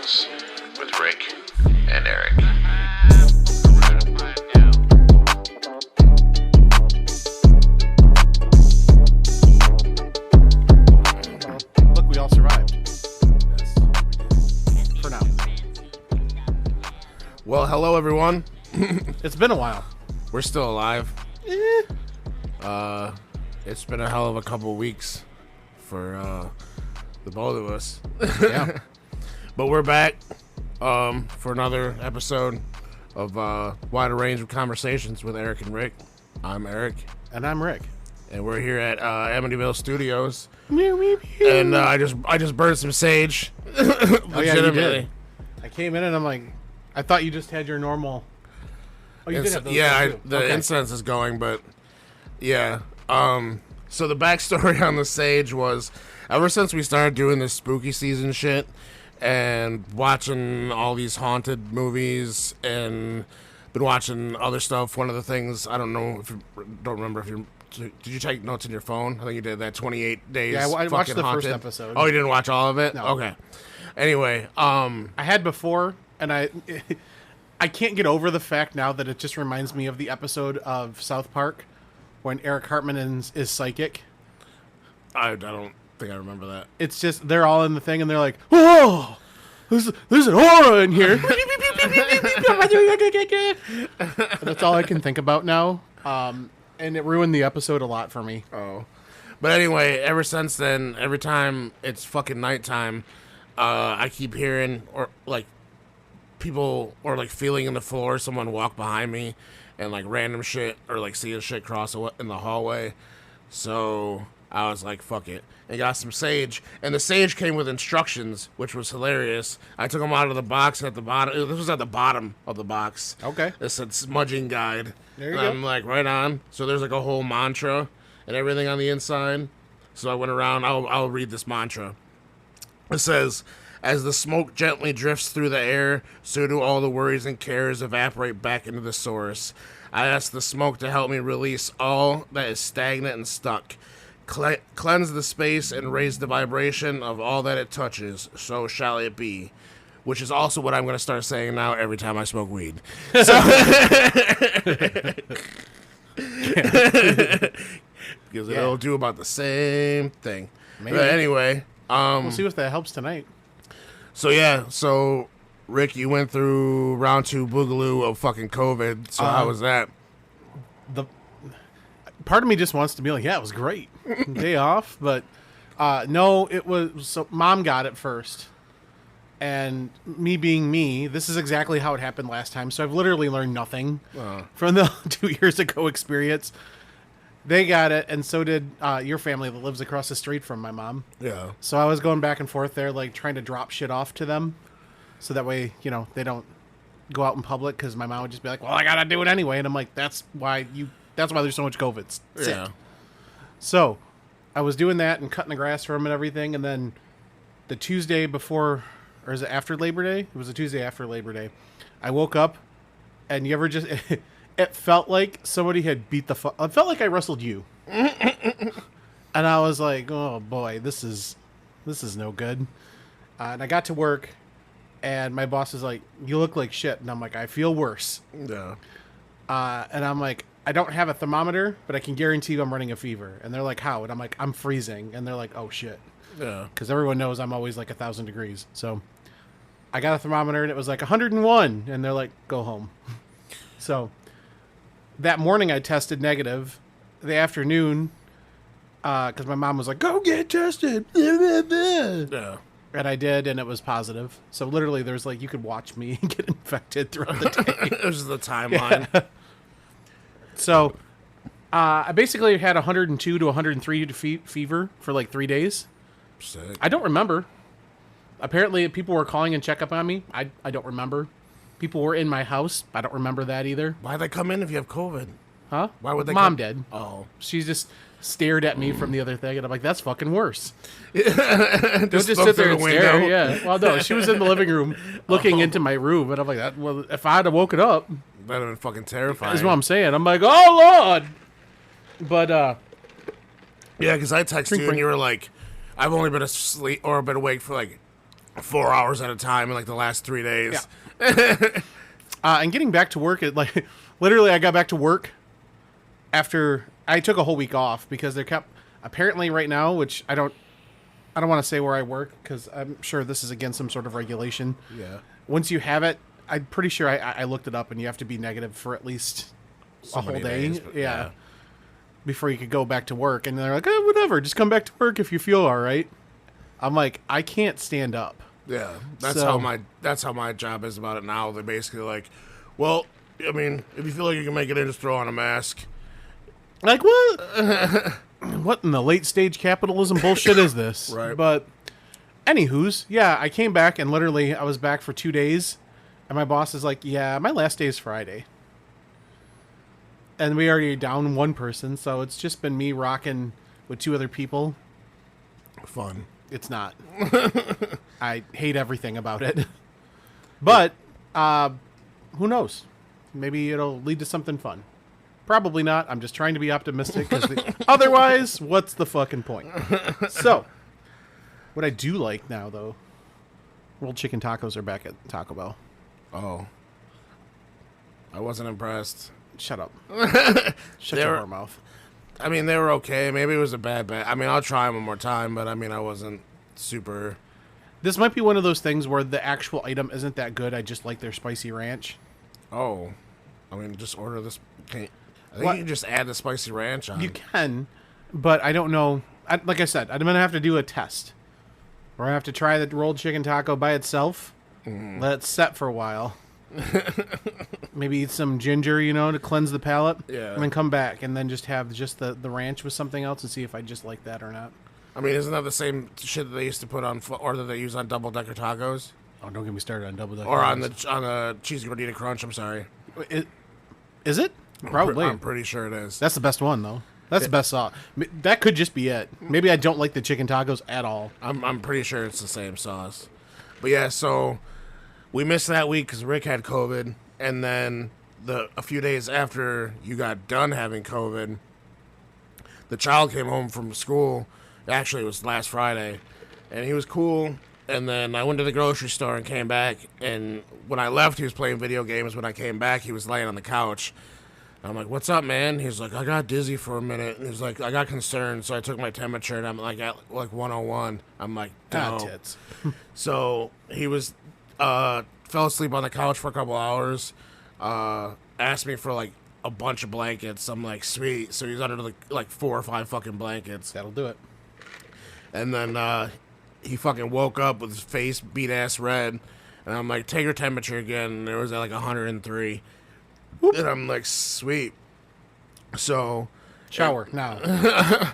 Conversations with Rick and Eric. Look, we all survived. Yes, we did. For now. Well, hello everyone. It's been a while. We're still alive. It's been a hell of a couple of weeks for the both of us. Yeah. But we're back for another episode of Wider Range of Conversations with Eric and Rick. I'm Eric. And I'm Rick. And we're here at Amityville Studios. And I just burned some sage. Oh, yeah, you did. I came in and I'm like, I thought you just had your normal... Oh, you did have those too. The incense is going, but yeah. So the backstory on the sage was, ever since we started doing this spooky season shit and watching all these haunted movies and been watching other stuff, one of the things, I don't remember if you did you take notes in your phone? I think you did that 28 days. Yeah, I watched the haunted. first episode. Oh, you didn't watch all of it? No. Okay. Anyway, I had before, and I can't get over the fact now that it just reminds me of the episode of South Park when Eric Hartman is psychic. I don't think I remember that. It's just, they're all in the thing and they're like, whoa, there's an aura in here. And that's all I can think about now. And it ruined the episode a lot for me. Oh. But anyway, ever since then, every time it's fucking nighttime, I keep hearing or like people or like feeling in the floor, someone walk behind me and like random shit or like seeing shit cross in the hallway. So I was like, fuck it. And got some sage. And the sage came with instructions, which was hilarious. I took them out of the box and at the bottom. This was at the bottom of the box. Okay. It said smudging guide. There you and go. I'm like, right on. So there's like a whole mantra and everything on the inside. So I went around. I'll read this mantra. It says, as the smoke gently drifts through the air, so do all the worries and cares evaporate back into the source. I ask the smoke to help me release all that is stagnant and stuck. Cleanse the space and raise the vibration of all that it touches. So shall it be. Which is also what I'm going to start saying now every time I smoke weed. So because it'll do about the same thing. Maybe. But anyway, We'll see if that helps tonight. So Rick, you went through round 2 boogaloo of fucking COVID. So how was that? The part of me just wants to be like, yeah, it was great. Day off, but no, it was, so mom got it first. And me being me, this is exactly how it happened last time. So I've literally learned nothing from the 2 years ago experience. They got it, and so did your family that lives across the street from my mom. Yeah. So I was going back and forth there, like trying to drop shit off to them, so that way, you know, they don't go out in public. Because my mom would just be like, "Well, I gotta do it anyway," and I'm like, "That's why there's so much COVID." Sit. Yeah. So I was doing that and cutting the grass for them and everything, and then the Tuesday before, or is it after Labor Day? It was a Tuesday after Labor Day. I woke up, and you ever just. It felt like somebody had beat the fuck. It felt like I wrestled you. And I was like, oh boy, this is no good. And I got to work, and my boss is like, you look like shit. And I'm like, I feel worse. Yeah. And I'm like, I don't have a thermometer, but I can guarantee you I'm running a fever. And they're like, how? And I'm like, I'm freezing. And they're like, oh shit. Yeah. Because everyone knows I'm always like 1,000 degrees. So I got a thermometer, and it was like 101. And they're like, go home. So that morning I tested negative. The afternoon, because my mom was like, go get tested. Yeah. And I did, and it was positive. So literally there's like, you could watch me get infected throughout the day. It was the timeline. Yeah. So I basically had 102 to 103 fever for like 3 days. Sick. I don't remember. Apparently people were calling and check up on me. I don't remember. People were in my house. I don't remember that either. Why'd they come in if you have COVID? Huh? Why would they Mom come? did. Oh. She just stared at me from the other thing, and I'm like, that's fucking worse. Just Don't just look sit through there and the stare. window. Yeah. Well, no, she was in the living room looking into my room, and I'm like, that. Well, if I had woken up, That'd have been fucking terrifying. that's what I'm saying. I'm like, oh, Lord. But, yeah, because I texted Drink you and break. you were like, I've only been asleep or been awake for like 4 hours at a time in like the last 3 days. Yeah. And getting back to work, literally, I got back to work after I took a whole week off because they kept apparently right now, which I don't want to say where I work because I'm sure this is against some sort of regulation. Yeah. Once you have it, I'm pretty sure I looked it up, and you have to be negative for at least So a whole many day. days, but Yeah. Before you could go back to work, and they're like, oh, whatever, just come back to work if you feel all right. I'm like, I can't stand up. Yeah, that's So- how my job is about it now. They're basically like, well, I mean, if you feel like you can make it in, just throw on a mask. Like, what? What in the late stage capitalism bullshit is this? Right. But, anywho's, yeah, I came back and literally I was back for 2 days, and my boss is like, yeah, my last day is Friday. And we already down one person, so it's just been me rocking with 2 other people. Fun. It's not. I hate everything about it. But, who knows? Maybe it'll lead to something fun. Probably not. I'm just trying to be optimistic. Otherwise, what's the fucking point? So, what I do like now, though, rolled chicken tacos are back at Taco Bell. Oh, I wasn't impressed. Shut up. Shut They're- your whore mouth. I mean, they were okay. Maybe it was a bad bet. I mean, I'll try them one more time, but I mean, I wasn't super. This might be one of those things where the actual item isn't that good. I just like their spicy ranch. Oh, I mean, just order this. I think What? you can just add the spicy ranch on. You can, but I don't know. Like I said, I'm going to have to do a test. We're going to have to try the rolled chicken taco by itself. Let it set for a while. Maybe eat some ginger, to cleanse the palate. Yeah. And then come back and then just have just the ranch with something else and see if I just like that or not. I mean, isn't that the same shit that they used to put on, or that they use on double decker tacos, Oh, don't get me started on double decker. or on the cheesy gordita crunch? I'm sorry. Is it? Probably. I'm pretty sure it is. That's the best one, though. That's the best sauce. That could just be it. Maybe I don't like the chicken tacos at all. I'm pretty sure it's the same sauce. But yeah, so we missed that week because Rick had COVID, and then a few days after you got done having COVID, the child came home from school. Actually, it was last Friday, and he was cool. And then I went to the grocery store and came back, and when I left, he was playing video games. When I came back, he was laying on the couch. I'm like, what's up, man? He's like, I got dizzy for a minute. And he's like, I got concerned, so I took my temperature, and I'm like at like 101. I'm like, no. Tits. So he was fell asleep on the couch for a couple hours. Asked me for like a bunch of blankets. I'm like, sweet. So he's under like 4 or 5 fucking blankets. That'll do it. And then he fucking woke up with his face beat ass red. And I'm like, take your temperature again. And it was at like 103. Whoop. And I'm like, sweet. So Shower now.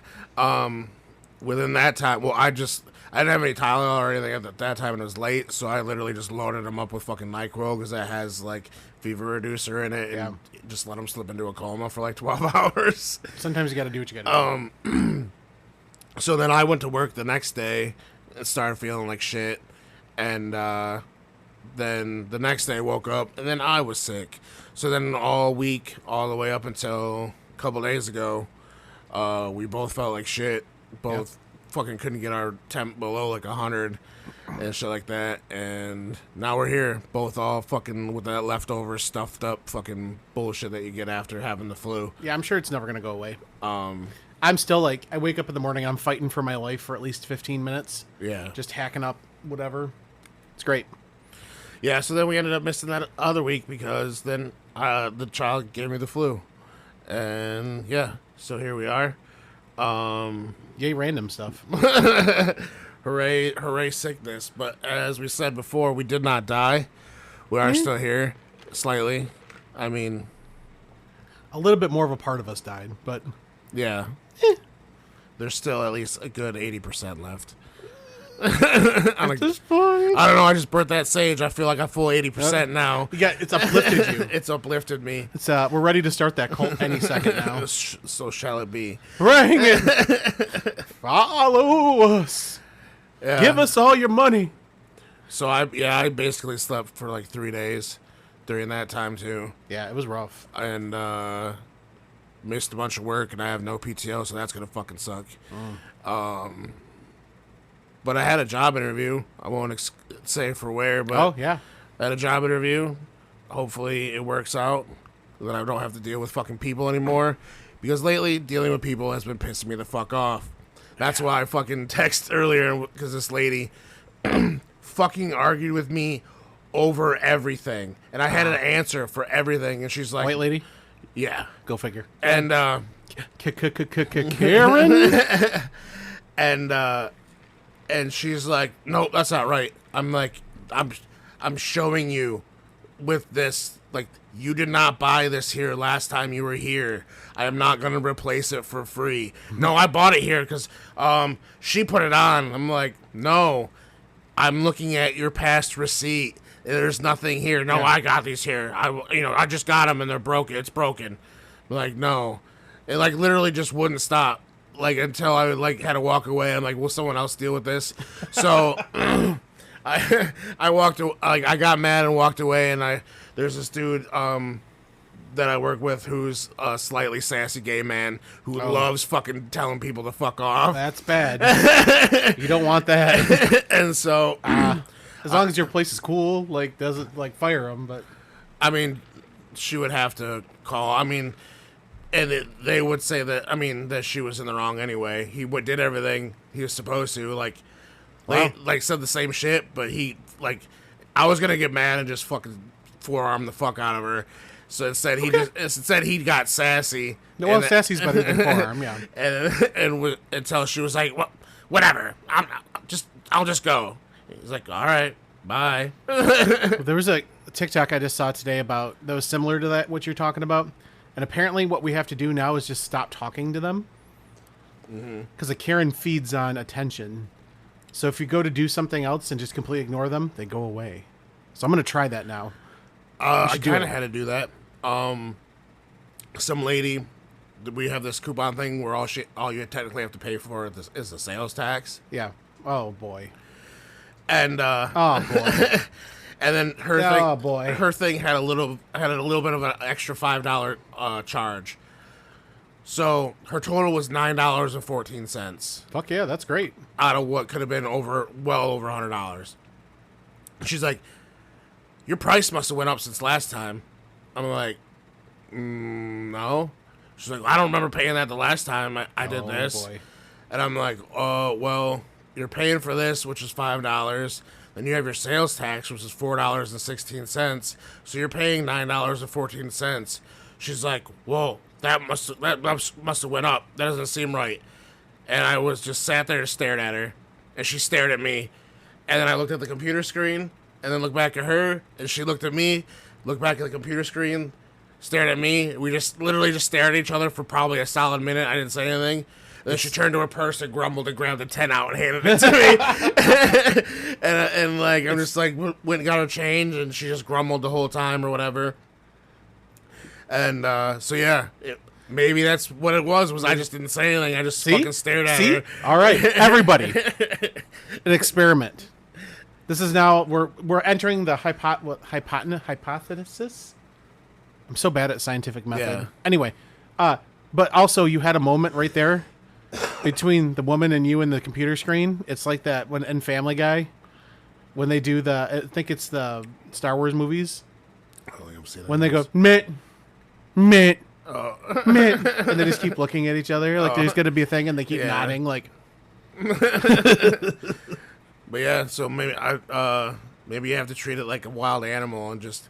within that time, well, I didn't have any Tylenol or anything at that time, and it was late, so I literally just loaded him up with fucking NyQuil because that has like fever reducer in it, and just let him slip into a coma for like 12 hours. Sometimes you got to do what you got to do. So then I went to work the next day and started feeling like shit, and then the next day I woke up, and then I was sick. So then all week, all the way up until a couple days ago, we both felt like shit. Both fucking couldn't get our temp below like 100 and shit like that. And now we're here, both all fucking with that leftover stuffed up fucking bullshit that you get after having the flu. Yeah, I'm sure it's never going to go away. I'm still like, I wake up in the morning, I'm fighting for my life for at least 15 minutes. Yeah. Just hacking up whatever. It's great. Yeah, so then we ended up missing that other week because then the child gave me the flu. And yeah, so here we are. Yay, random stuff. Hooray sickness. But as we said before, we did not die. We are still here, slightly. I mean, A little bit more of a part of us died, but yeah. There's still at least a good 80% left. at this point, I don't know, I just burnt that sage. I feel like I'm full 80% now. it's uplifted you. It's uplifted me. It's we're ready to start that cult any second now. So shall it be. Bring it. Follow us. Yeah. Give us all your money. So I basically slept for like 3 days during that time too, Yeah, it was rough. and missed a bunch of work, and I have no PTO, so that's gonna fucking suck. But I had a job interview. I won't say for where, but Oh yeah. at a job interview, hopefully it works out, that I don't have to deal with fucking people anymore. Because lately, dealing with people has been pissing me the fuck off. That's why I fucking texted earlier, because this lady fucking argued with me over everything. And I had an answer for everything, and she's like... White lady? Yeah. Go figure. And, Karen? and she's like, no, that's not right. I'm like, I'm showing you with this, like, you did not buy this here last time you were here. I am not going to replace it for free. No, I bought it here because she put it on. I'm like, no, I'm looking at your past receipt. There's nothing here. No, yeah. I got these here. I just got them and they're broken. It's broken. I'm like, no. It like literally just wouldn't stop. Like until I like had to walk away. I'm like, will someone else deal with this? So I walked. I got mad and walked away. And there's this dude that I work with who's a slightly sassy gay man who loves fucking telling people to fuck off. That's bad. You don't want that. And so as long as your place is cool, like doesn't like fire them. But I mean, she would have to call. I mean. And they would say that, I mean, that she was in the wrong anyway. He did everything he was supposed to. Like, wow. like said the same shit, but he, like, I was going to get mad and just fucking forearm the fuck out of her. So instead, he got sassy. No, well, sassy's better than forearm, yeah. And until she was like, well, whatever. I'll just go. He's like, all right, bye. There was a TikTok I just saw today that was similar to that, what you're talking about. And apparently what we have to do now is just stop talking to them. Because a Karen feeds on attention. So if you go to do something else and just completely ignore them, they go away. So I'm going to try that now. I kind of had to do that. Some lady, we have this coupon thing where all you technically have to pay for is the sales tax. Yeah. Oh, boy. And oh, boy. And then her thing had a little bit of an extra $5 charge. So her total was $9.14. Fuck yeah, that's great. Out of what could have been well over $100. She's like, your price must have went up since last time. I'm like, no. She's like, I don't remember paying that the last time I did this. Boy. And I'm like, oh, well, you're paying for this, which is $5. Then you have your sales tax, which is $4.16. So you're paying $9.14. She's like, "Whoa, that must have went up. That doesn't seem right." And I was just sat there and stared at her, and she stared at me. And then I looked at the computer screen, and then looked back at her, and she looked at me, looked back at the computer screen, stared at me. We just literally just stared at each other for probably a solid minute. I didn't say anything. Then she turned to her purse and grumbled and grabbed the 10 out and handed it to me. and like, I'm just like, went and got her change, and she just grumbled the whole time or whatever. And so, yeah, maybe that's what it was I just didn't say anything. I just fucking stared at her. All right, everybody. An experiment. This is now, we're entering the hypothesis? I'm so bad at scientific method. Yeah. Anyway, but also you had a moment right there between the woman and you and the computer screen. It's like that when in Family Guy, when they do I think it's the Star Wars movies. I don't think I've seen that. When they go, mitt, mitt, mitt, and they just keep looking at each other. Like there's going to be a thing and they keep nodding like. But yeah, so maybe maybe you have to treat it like a wild animal and just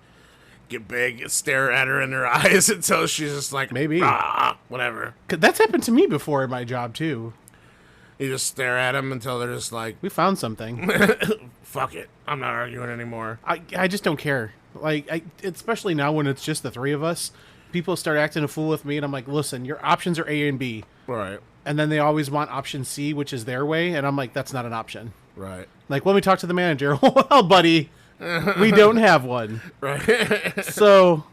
get big, stare at her in her eyes until she's just like, maybe, whatever. That's happened to me before in my job too. You just stare at them until they're just like, we found something. Fuck it, I'm not arguing anymore. I just don't care. Like, especially now when it's just the three of us, people start acting a fool with me, and I'm like, listen, your options are A and B, right? And then they always want option C, which is their way, and I'm like, that's not an option, right? Like, when we talk to the manager, well, buddy, we don't have one. Right. So,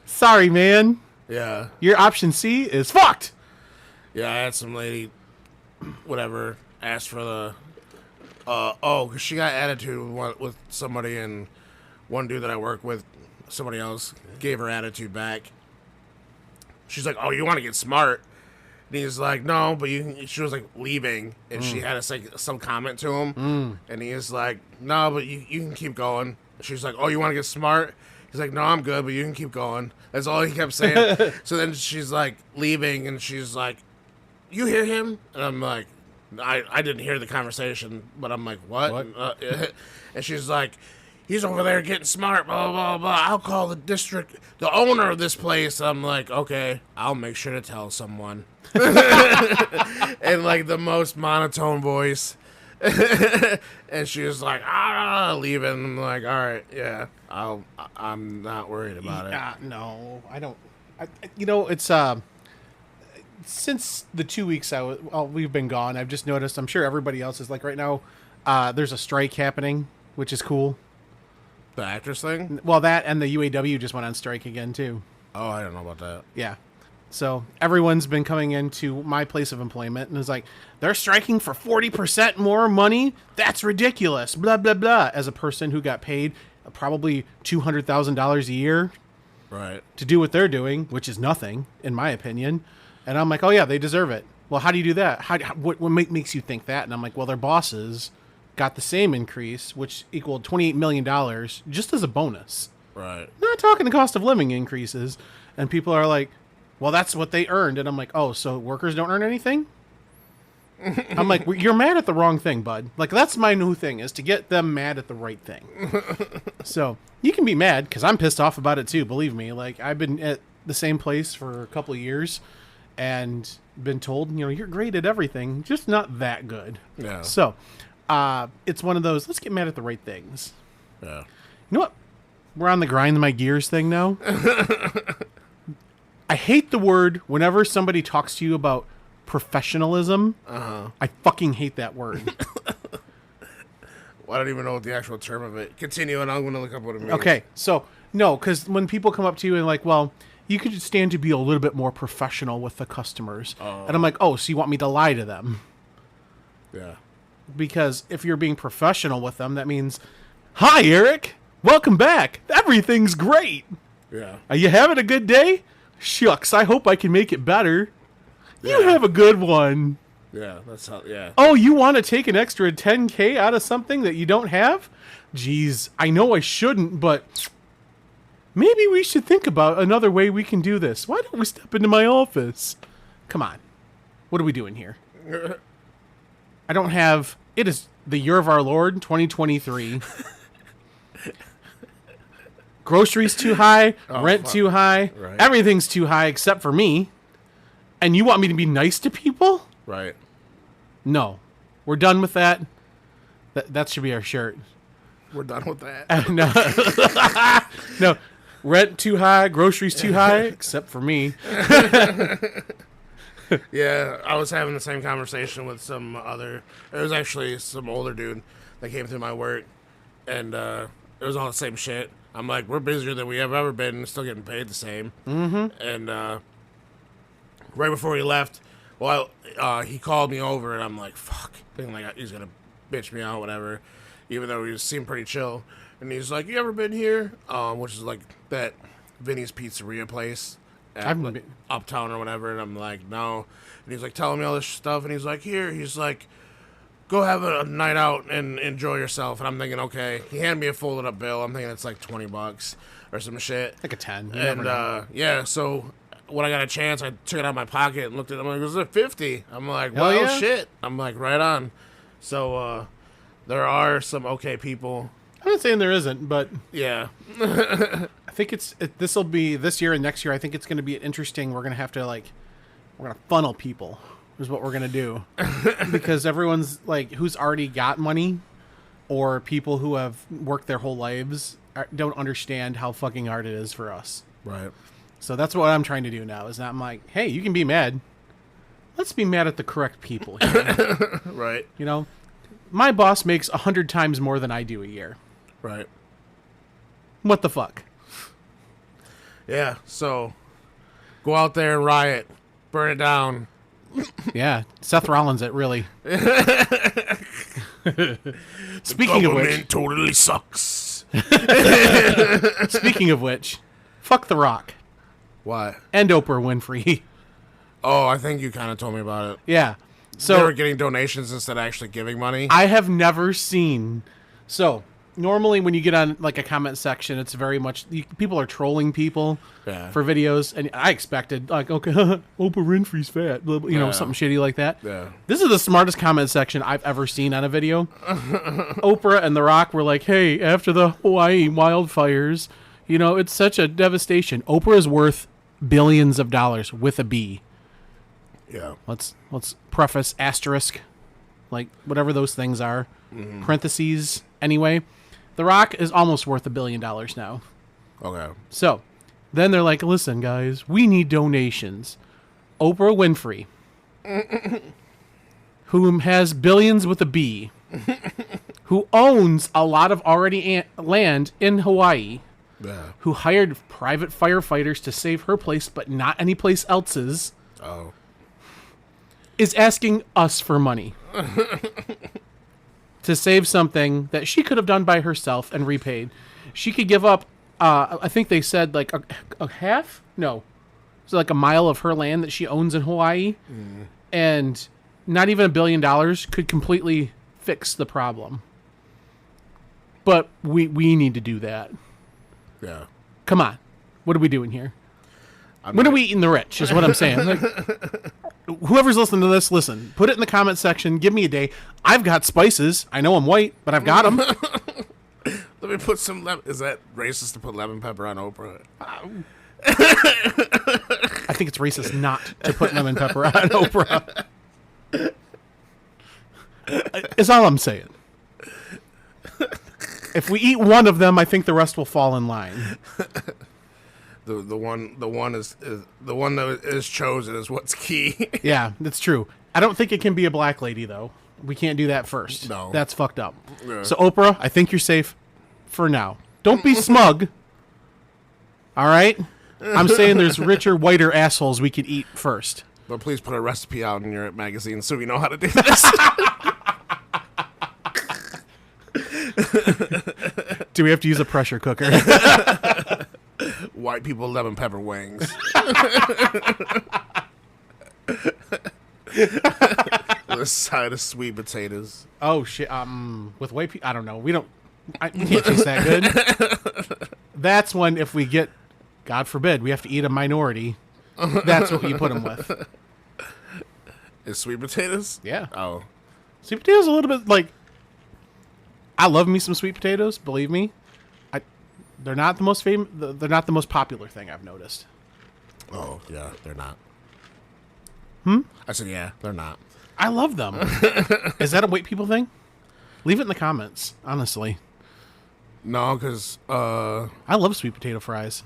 sorry, man. Yeah. Your option C is fucked. Yeah, I had some lady, whatever, asked for the, because she got attitude with somebody, and one dude that I work with, somebody else, gave her attitude back. She's like, oh, you want to get smart? And he's like, no, but she was like leaving, and she had to say some comment to him, and he's like, no, but you can keep going. She's like, oh, you want to get smart? He's like, no, I'm good, but you can keep going. That's all he kept saying. So then she's like leaving, and she's like, you hear him? And I'm like, I didn't hear the conversation, but I'm like, what? And she's like, he's over there getting smart, blah, blah, blah. I'll call the owner of this place. I'm like, okay, I'll make sure to tell someone. And like the most monotone voice. And she was like, leaving. I'm like, all right, yeah, I'm not worried about it. No, I don't. It's since the 2 weeks we've been gone, I've just noticed, I'm sure everybody else is like right now, there's a strike happening, which is cool. The actress thing? Well, that and the UAW just went on strike again too. Oh, I don't know about that. Yeah. So everyone's been coming into my place of employment and is like, they're striking for 40% more money? That's ridiculous. Blah, blah, blah. As a person who got paid probably $200,000 a year right to do what they're doing, which is nothing, in my opinion. And I'm like, oh, yeah, they deserve it. Well, how do you do that? What makes you think that? And I'm like, well, their bosses got the same increase, which equaled $28 million just as a bonus. Right. Not talking the cost of living increases. And people are like, well, that's what they earned. And I'm like, oh, so workers don't earn anything? I'm like, you're mad at the wrong thing, bud. Like, that's my new thing, is to get them mad at the right thing. So you can be mad, because I'm pissed off about it too, believe me. Like, I've been at the same place for a couple of years and been told, you're great at everything, just not that good. Yeah. So it's one of those, let's get mad at the right things. Yeah. You know what? We're on the grind my gears thing now. I hate the word whenever somebody talks to you about professionalism. I fucking hate that word. Well, I don't even know what the actual term of it. Continue, and I'm going to look up what it means. Okay, so, no, because when people come up to you and like, well, you could stand to be a little bit more professional with the customers. And I'm like, oh, so you want me to lie to them? Yeah. Because if you're being professional with them, that means, hi, Eric, welcome back. Everything's great. Yeah. Are you having a good day? Shucks, I hope I can make it better. You have a good one. Yeah, that's how, yeah. Oh, you want to take an extra $10K out of something that you don't have? Geez, I know I shouldn't, but maybe we should think about another way we can do this. Why don't we step into my office? Come on. What are we doing here? I don't have... It is the year of our Lord, 2023. Groceries too high, rent too high, right. Everything's too high except for me. And you want me to be nice to people? Right. No. We're done with that. That should be our shirt. We're done with that. No. No. Rent too high, groceries too high, except for me. Yeah, I was having the same conversation with it was actually some older dude that came through my work, and it was all the same shit. I'm like, we're busier than we have ever been and still getting paid the same. Mm-hmm. And right before he left, he called me over, and I'm like, fuck, thinking like he's going to bitch me out, whatever, even though he seemed pretty chill. And he's like, you ever been here? Which is like that Vinny's Pizzeria place at like, Uptown or whatever. And I'm like, no. And he's like telling me all this stuff, and he's like, he's like, go have a night out and enjoy yourself. And I'm thinking, okay. He handed me a folded up bill. I'm thinking it's like $20 or some shit. Like a 10. And yeah, so when I got a chance, I took it out of my pocket and looked at it. I'm like, was it 50? I'm like, well, yeah. Shit. I'm like, right on. So there are some okay people. I'm not saying there isn't, but yeah. I think this will be this year and next year. I think it's going to be interesting. We're going to have to we're going to funnel people is what we're going to do. Because everyone's like, who's already got money or people who have worked their whole lives don't understand how fucking hard it is for us. Right. So that's what I'm trying to do now is that I'm like, hey, you can be mad. Let's be mad at the correct people here. Right. My boss makes 100 times more than I do a year. Right. What the fuck? Yeah, so go out there and riot. Burn it down. Yeah, Seth Rollins it really. Speaking of which, totally sucks. Speaking of which, fuck The Rock. Why? And Oprah Winfrey. Oh, I think you kind of told me about it. Yeah. They So were getting donations instead of actually giving money. I have never seen. So normally when you get on like a comment section, it's very much people are trolling people Yeah. for videos, and I expected like, okay, Oprah Winfrey's fat, you know, something shitty like that. Yeah. This is the smartest comment section I've ever seen on a video. Oprah and The Rock were like, "Hey, after the Hawaii wildfires, you know, it's such a devastation. Oprah is worth billions of dollars with a B." Yeah. Let's preface asterisk, like whatever those things are, parentheses. Anyway, The Rock is almost worth $1 billion now. Okay. So then they're like, "Listen, guys, we need donations." Oprah Winfrey, who has billions with a B, who owns a lot of already land in Hawaii, Yeah. who hired private firefighters to save her place, but not any place else's, Oh. is asking us for money to save something that she could have done by herself and repaid. She could give up, I think they said like a half? No. So like a mile of her land that she owns in Hawaii. And not even $1 billion could completely fix the problem. But we need to do that. Yeah. Come on. What are we doing here? When are we eating the rich is what I'm saying. Like, whoever's listening to this, listen. Put it in the comment section. Give me a day. I've got spices. I know I'm white, but I've got them. Let me put some Is that racist to put lemon pepper on Oprah? I think it's racist not to put lemon pepper on Oprah. Is all I'm saying. If we eat one of them, I think the rest will fall in line. The one that is chosen is what's key. Yeah, that's true. I don't think it can be a black lady though. We can't do that first. No. That's fucked up. Yeah. So Oprah, I think you're safe for now. Don't be smug. All right? I'm saying there's richer, whiter assholes we could eat first. But please put a recipe out in your magazine so we know how to do this. Do we have to use a pressure cooker? White people lemon pepper wings. With a side of sweet potatoes. Oh shit! With white people, I don't know. We can't taste that good. That's when, if we get, God forbid, we have to eat a minority. That's what you put them with. Is sweet potatoes? Yeah. Oh. Sweet potatoes a little bit like. I love me some sweet potatoes. Believe me, they're not the most famous. They're not the most popular thing I've noticed. Oh yeah, they're not. Hmm? I said yeah, they're not. I love them. Is that a white people thing? Leave it in the comments. Honestly, No, because I love sweet potato fries.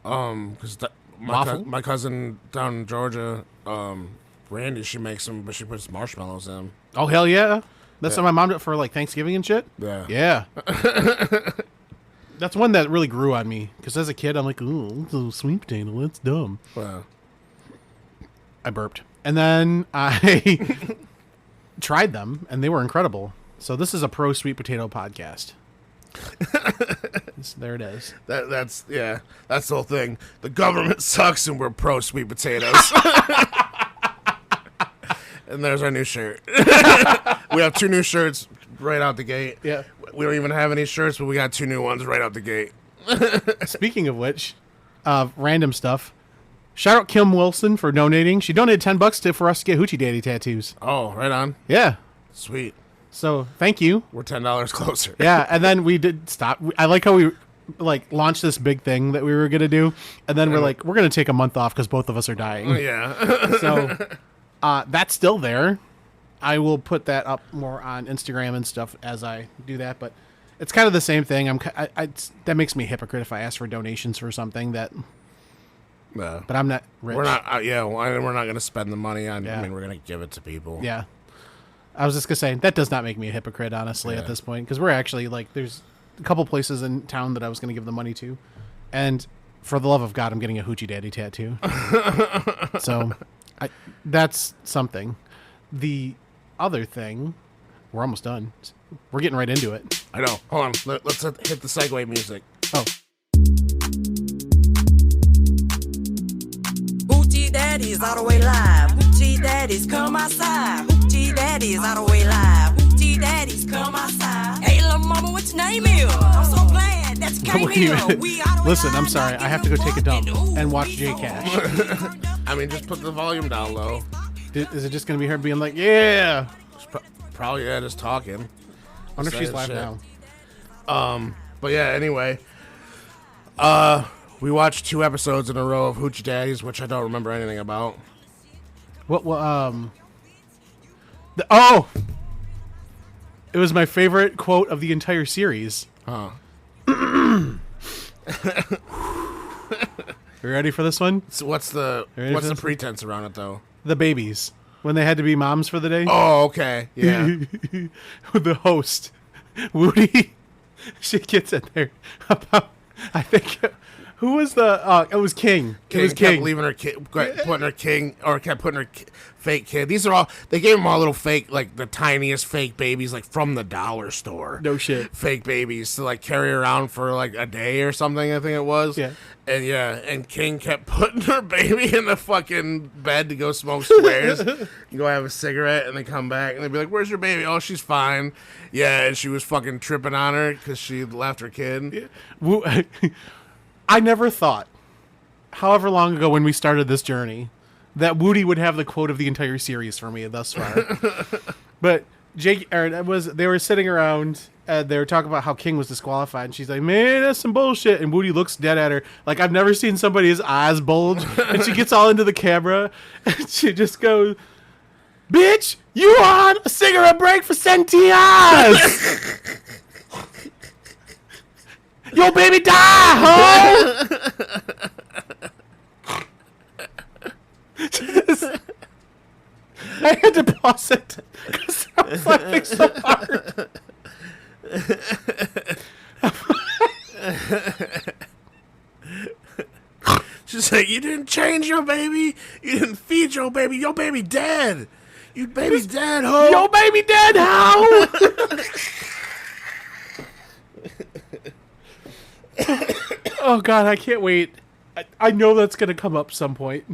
because my cousin down in Georgia, Randy, she makes them, but she puts marshmallows in them. Oh hell yeah! That's what my mom did for like Thanksgiving and shit. Yeah. Yeah. That's one that really grew on me because as a kid I'm like, ooh, it's a sweet potato. That's dumb. Well, I burped, and then I tried them, and they were incredible. So this is a pro sweet potato podcast. There it is. that's the whole thing. The government sucks, and we're pro sweet potatoes. And there's our new shirt. We have 2 new shirts right out the gate. Yeah. We don't even have any shirts, but we got 2 new ones right out the gate. Speaking of which, random stuff. Shout out Kim Wilson for donating. She donated $10 for us to get Hoochie Daddy tattoos. Oh, right on. Yeah. Sweet. So thank you. We're $10 closer. Yeah, and then we did stop. I like how we launched this big thing that we were gonna do, and then we're gonna take a month off because both of us are dying. Yeah. So that's still there. I will put that up more on Instagram and stuff as I do that, but it's kind of the same thing. That makes me a hypocrite if I ask for donations for something that. But I'm not rich. We're not. We're not going to spend the money on. Yeah. I mean, we're going to give it to people. Yeah. I was just gonna say that does not make me a hypocrite, honestly, at this point, because we're actually there's a couple places in town that I was gonna give the money to, and for the love of God, I'm getting a Hoochie Daddy tattoo. So, that's something. The other thing, we're almost done. We're getting right into it. I know. Hold on. Let's hit the segue music. Oh. Hoochie Daddy. Daddy's all the way live. Hoochie Daddy's come outside. Hoochie Daddy's all the way live. Hoochie Daddy's come outside. Hey, little mama, what's your name is? I'm so glad that you came here. We all the way Listen, live. I'm sorry. I have to go take a dump and watch J Cash. I mean, just put the volume down low. Is it just going to be her being like, yeah? Probably, yeah, just talking. I wonder if she's live Saying now. But yeah, anyway. We watched 2 episodes in a row of Hoochie Daddies, which I don't remember anything about. What, it was my favorite quote of the entire series. Huh. You ready for this one? So what's the pretense around it, though? The babies. When they had to be moms for the day. Oh, okay. Yeah. The host, Woody, she gets in there about, I think, who was the, it was King. It was kept King. leaving her kid, putting her king, or kept putting her fake kid. These are all, they gave them all little fake, like the tiniest fake babies, like from the dollar store. No shit. Fake babies to like carry around for like a day or something, I think it was. Yeah. And King kept putting her baby in the fucking bed to go smoke squares, go have a cigarette, and then come back, and they'd be like, "Where's your baby?" "Oh, she's fine." Yeah, and she was fucking tripping on her because she left her kid. I never thought, however long ago when we started this journey, that Woody would have the quote of the entire series for me thus far. But they were sitting around. They were talking about how King was disqualified, and she's like, "Man, that's some bullshit." And Woody looks dead at her, like I've never seen somebody's eyes bulge. And she gets all into the camera, and she just goes, "Bitch, you on a cigarette break for 17 hours? Yo, baby, die, ho!" I had to pause it because I was laughing so hard. She's like, "You didn't change your baby. You didn't feed your baby. Your baby dead. Your baby's dead, ho. Yo, baby, dead, ho! Oh God, I can't wait. I know that's gonna come up some point.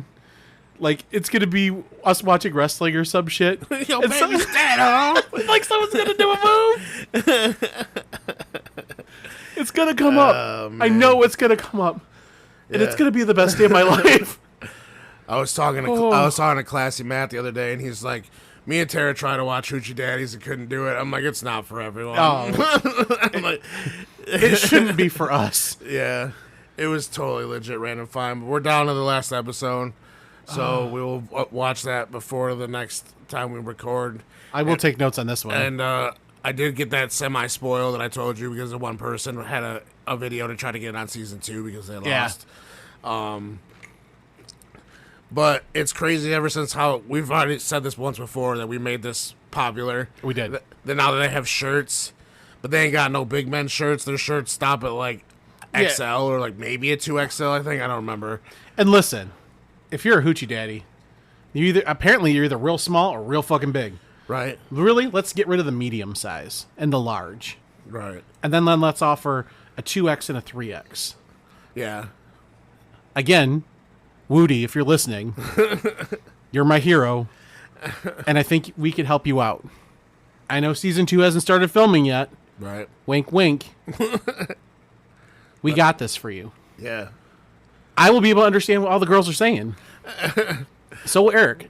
Like it's gonna be us watching wrestling or some shit. Yo, baby's dead, ho. Like someone's gonna do a move. It's gonna come up. Man. I know it's gonna come up, and it's gonna be the best day of my life. I was talking to Classy Matt the other day, and he's like, "Me and Tara tried to watch Hoochie Daddies and couldn't do it." I'm like, "It's not for everyone." Oh. I'm like, It shouldn't be for us. yeah, it was totally legit random fine. But we're down to the last episode, so we will watch that before the next time we record. I will take notes on this one. And I did get that semi-spoil that I told you because the one person had a video to try to get it on season 2 because they lost. But it's crazy ever since how we've already said this once before that we made this popular. We did. Then now that they have shirts, but they ain't got no big men shirts. Their shirts stop at like XL or like maybe a 2XL. I think I don't remember. And listen, if you're a hoochie daddy, you're either real small or real fucking big. Right. Really, let's get rid of the medium size and the large, Right. and then let's offer a 2X and a 3X. Yeah. Again, Woody, if you're listening, you're my hero, and I think we could help you out. I know season 2 hasn't started filming yet. Right. Wink, wink. We got this for you. Yeah. I will be able to understand what all the girls are saying. So will Eric.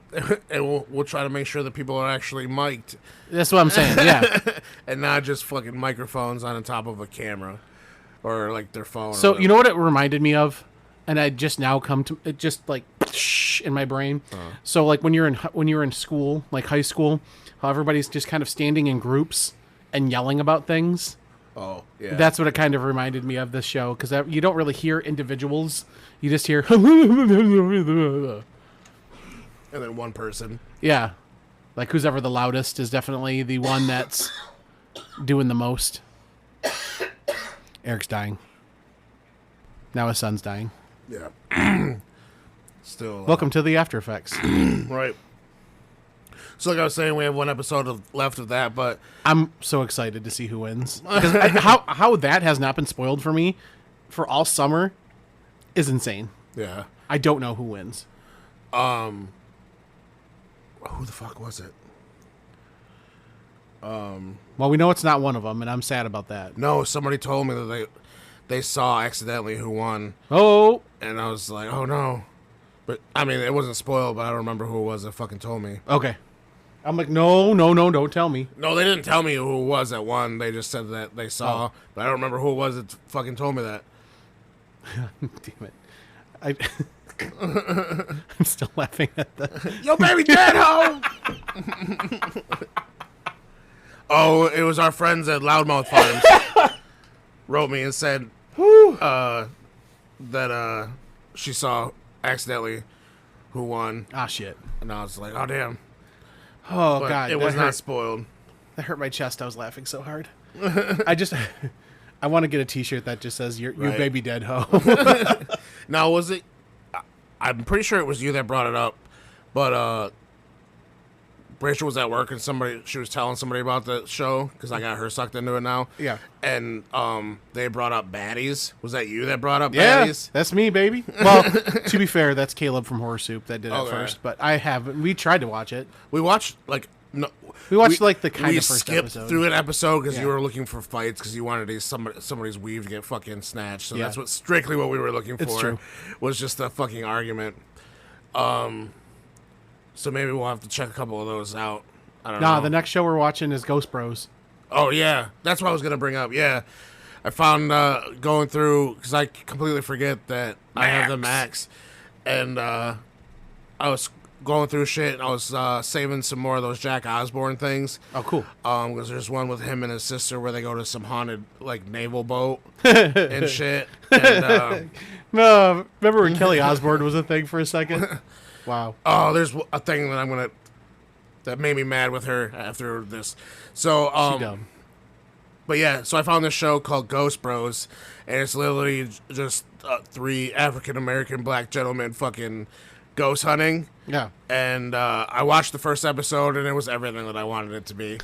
And we'll try to make sure that people are actually mic'd. That's what I'm saying, yeah. And not just fucking microphones on the top of a camera or like their phone. So you know what it reminded me of? And I just now come to it, just like in my brain. So like when you're in school, like high school, how everybody's just kind of standing in groups and yelling about things. Oh, yeah. That's what it kind of reminded me of this show, because you don't really hear individuals. You just hear and then one person. Yeah. Like who's ever the loudest is definitely the one that's doing the most. Eric's dying. Now his son's dying. Yeah. Still. Welcome to the After Effects. Right. So like I was saying, we have one episode left of that, but I'm so excited to see who wins. Because how that has not been spoiled for me for all summer is insane. yeah. I don't know who wins. Who the fuck was it? Well, we know it's not one of them, and I'm sad about that. No, somebody told me that they saw accidentally who won, Oh, and I was like, oh no. But I mean, it wasn't spoiled, but I don't remember who it was that fucking told me. okay. I'm like, no, don't tell me. No, they didn't tell me who it was that won. They just said that they saw, but I don't remember who it was that fucking told me that. Damn it. I'm still laughing at the... Yo, baby dead, ho! Oh, it was our friends at Loudmouth Farms. Wrote me and said that she saw accidentally who won. Ah, shit. And I was like, oh, damn. Oh, But God. it was not spoiled. That hurt my chest. I was laughing so hard. I want to get a T-shirt that just says, you Right. baby dead hoe. Now, was it... I'm pretty sure it was you that brought it up, but Rachel was at work and she was telling somebody about the show because I got her sucked into it now. Yeah. And they brought up Baddies. Was that you that brought up Yeah, Baddies? that's me, baby. Well, to be fair, that's Caleb from Horror Soup that did it Okay. first, but I haven't. We tried to watch it. We watched like no. We watched like the kind we of first skipped episode. through an episode because you Yeah. were looking for fights because you wanted somebody's weave to get fucking snatched. So Yeah. that's strictly what we were looking for. It's true. Was just a fucking argument. So maybe we'll have to check a couple of those out. I don't know. Nah, the next show we're watching is Ghost Bros. Oh yeah, that's what I was gonna bring up. Yeah, I found going through because I completely forget that I have the Max, and I was going through shit. And I was saving some more of those Jack Osborne things. Oh, cool. Because there's one with him and his sister where they go to some haunted like naval boat and shit. And, No, remember when Kelly Osbourne was a thing for a second? Wow. oh, there's a thing that made me mad with her after this. So She dumb. But yeah, so I found this show called Ghost Bros, and it's literally just 3 African American black gentlemen fucking ghost hunting. Yeah. And I watched the first episode, and it was everything that I wanted it to be.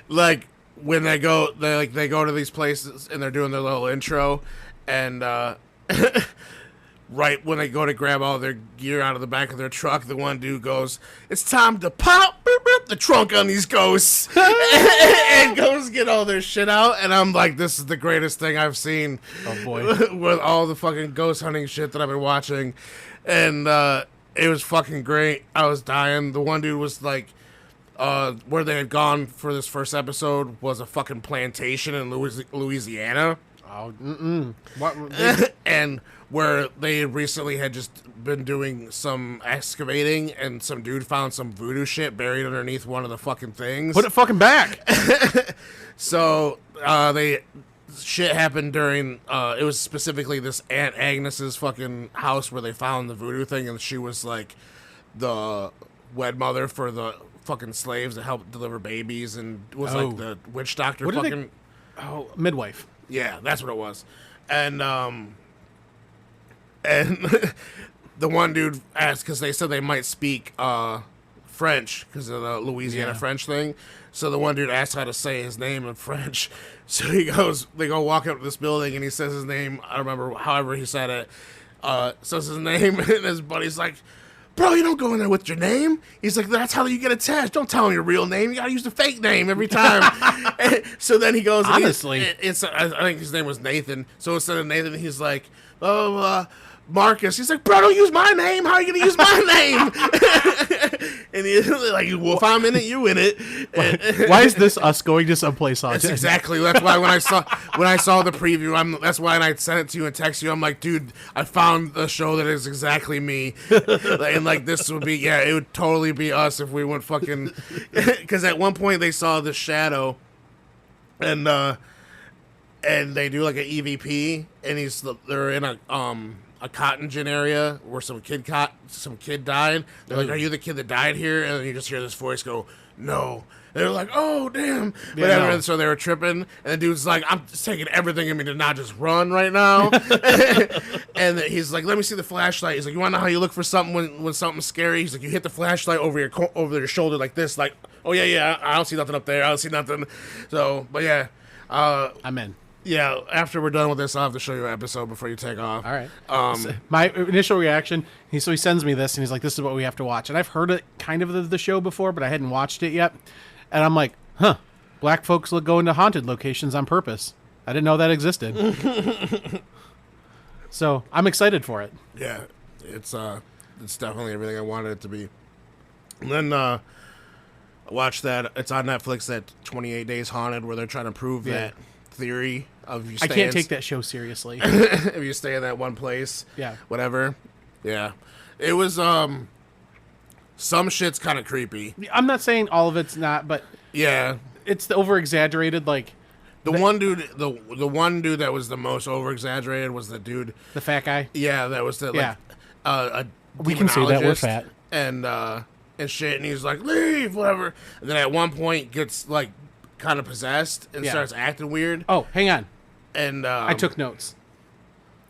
Like when they go to these places and they're doing their little intro, and right when they go to grab all their gear out of the back of their truck, the one dude goes, "It's time to pop the trunk on these ghosts," and goes get all their shit out. And I'm like, this is the greatest thing I've seen. Oh, boy. With all the fucking ghost hunting shit that I've been watching, and it was fucking great. I was dying. The one dude was like, where they had gone for this first episode was a fucking plantation in Louisiana. Oh, What? And where they recently had just been doing some excavating, and some dude found some voodoo shit buried underneath one of the fucking things. Put it fucking back. So shit happened during it was specifically this Aunt Agnes's fucking house where they found the voodoo thing, and she was like the wed mother for the fucking slaves that helped deliver babies, and was Oh. like the witch doctor. What did they- Fucking Oh, midwife. yeah, that's what it was. And the one dude asked because they said they might speak French because of the Louisiana Yeah. French thing. So the one dude asked how to say his name in French. So they go walk up to this building, and he says his name. I don't remember however he said it. Says his name, and his buddy's like, "Bro, you don't go in there with your name." He's like, "That's how you get attached. Don't tell him your real name. You gotta use the fake name every time." So then he goes, and Honestly. I think his name was Nathan. So instead of Nathan, he's like, Marcus. He's like, "Bro, don't use my name. How are you gonna use my name?" And he's like, "Well, if I'm in it, you in it." Why is this us going to someplace on? That's exactly. That's why when I saw the preview, that's why I sent it to you and text you. I'm like, dude, I found a show that is exactly me, and like this would be, yeah, it would totally be us if we went fucking. Because at one point they saw the shadow, and they do like an EVP, and they're in a cotton gin area where some kid died. They're like, "Are you the kid that died here?" And then you just hear this voice go, "No." They're like, "Oh, damn." Whatever. no. And so they were tripping. And the dude's like, "I'm just taking everything in me to not just run right now." And he's like, "Let me see the flashlight." He's like, "You want to know how you look for something when something's scary?" He's like, "You hit the flashlight over your shoulder like this. Like, oh, yeah, I don't see nothing up there. I don't see nothing." So, but yeah. I'm in. Yeah, after we're done with this, I'll have to show you an episode before you take off. All right. My initial reaction, he sends me this, and he's like, this is what we have to watch. And I've heard it kind of the show before, but I hadn't watched it yet. And I'm like, black folks go into haunted locations on purpose. I didn't know that existed. So I'm excited for it. Yeah, it's definitely everything I wanted it to be. And then I watched that. It's on Netflix, that 28 Days Haunted, where they're trying to prove that theory of you. I can't take that show seriously. If you stay in that one place, whatever. Yeah, it was. Some shit's kind of creepy. I'm not saying all of it's not, but yeah, it's the over exaggerated. Like the one dude, the one dude that was the most over exaggerated was the dude, the fat guy. Yeah, that was a we can say that we're fat and shit, and he's like, leave, whatever. And then at one point gets like kind of possessed and starts acting weird. Oh, hang on. And I took notes.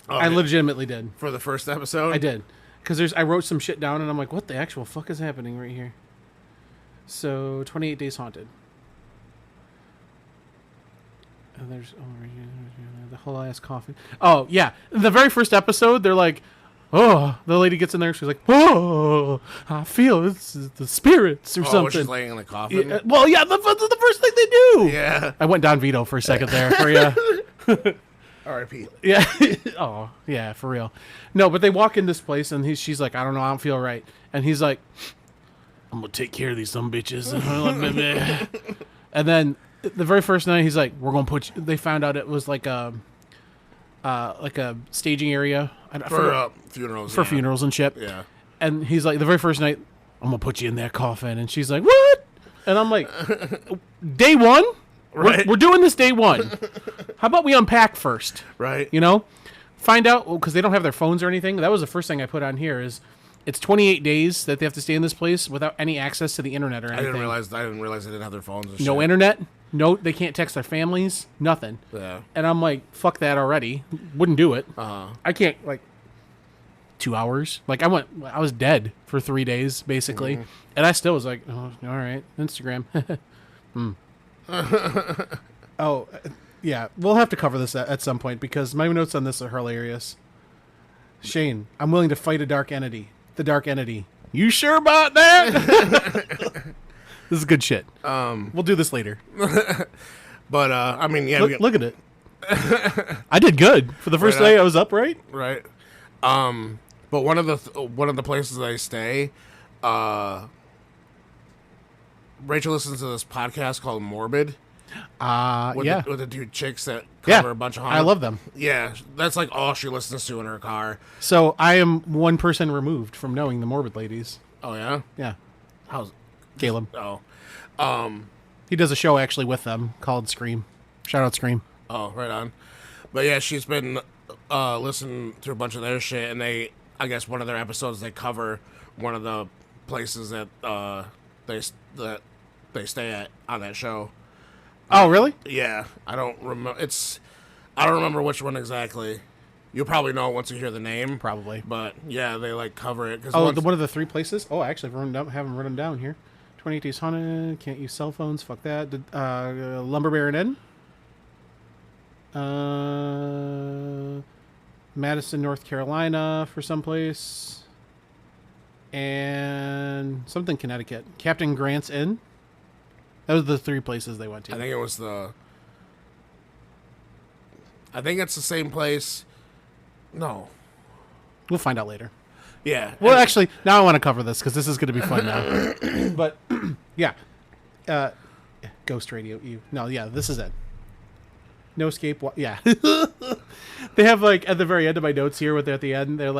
I legitimately did. For the first episode? I did. Because I wrote some shit down, and I'm like, what the actual fuck is happening right here? So, 28 Days Haunted. And there's the whole ass coffin. Oh, yeah. The very first episode, they're like, oh, the lady gets in there, she's like, oh, I feel it's the spirits or something. She's laying in the coffin? Yeah, well, yeah, that's the first thing they do. Yeah. I went Don Vito for a second there for you. R.I.P. Yeah. Oh, yeah, for real. No, but they walk in this place, and she's like, I don't know, I don't feel right. And he's like, I'm going to take care of these some bitches. And then the very first night, he's like, we're going to put you. They found out it was like a staging area. For funerals. For funerals and shit. Yeah. And he's like, the very first night, I'm going to put you in that coffin. And she's like, what? And I'm like, day one? Right. We're doing this day one. How about we unpack first? Right. You know? Find out, because they don't have their phones or anything. That was the first thing I put on here is it's 28 days that they have to stay in this place without any access to the internet or anything. I didn't realize they didn't have their phones or shit. No internet. No, they can't text their families. Nothing. Yeah. And I'm like, fuck that already. Wouldn't do it. Uh-huh. I can't, 2 hours. I was dead for 3 days, basically. Mm-hmm. And I still was like, oh, all right, Instagram. Oh, yeah. We'll have to cover this at some point because my notes on this are hilarious. Shane, I'm willing to fight a dark entity. The dark entity. You sure about that? This is good shit. We'll do this later. But, I mean, yeah. Look at it. I did good. For the first day I was upright. Right. But one of the places I stay, Rachel listens to this podcast called Morbid. With the dude chicks that cover a bunch of haunted. I love them. Yeah, that's like all she listens to in her car. So I am one person removed from knowing the Morbid ladies. Oh yeah? Yeah. How's Caleb? Oh. He does a show actually with them called Scream. Shout out Scream. Oh, right on. But yeah, she's been listening to a bunch of their shit, and I guess one of their episodes they cover one of the places that they stay at on that show. Oh, really? Yeah, I don't remember which one exactly. You'll probably know once you hear the name. Probably. But yeah, they cover it. One of the 3 places? Oh, I actually have them written down here. 28 Days Haunted, can't use cell phones, fuck that. Lumber Baron Inn. Madison, North Carolina for someplace. And something Connecticut. Captain Grant's Inn. Those are the 3 places they went to. I think it's the same place. No. We'll find out later. Yeah. Well, actually, now I want to cover this because this is going to be fun now. But, yeah. Ghost Radio. This is it. No escape. Yeah. They have, at the very end of my notes here, at the end, they're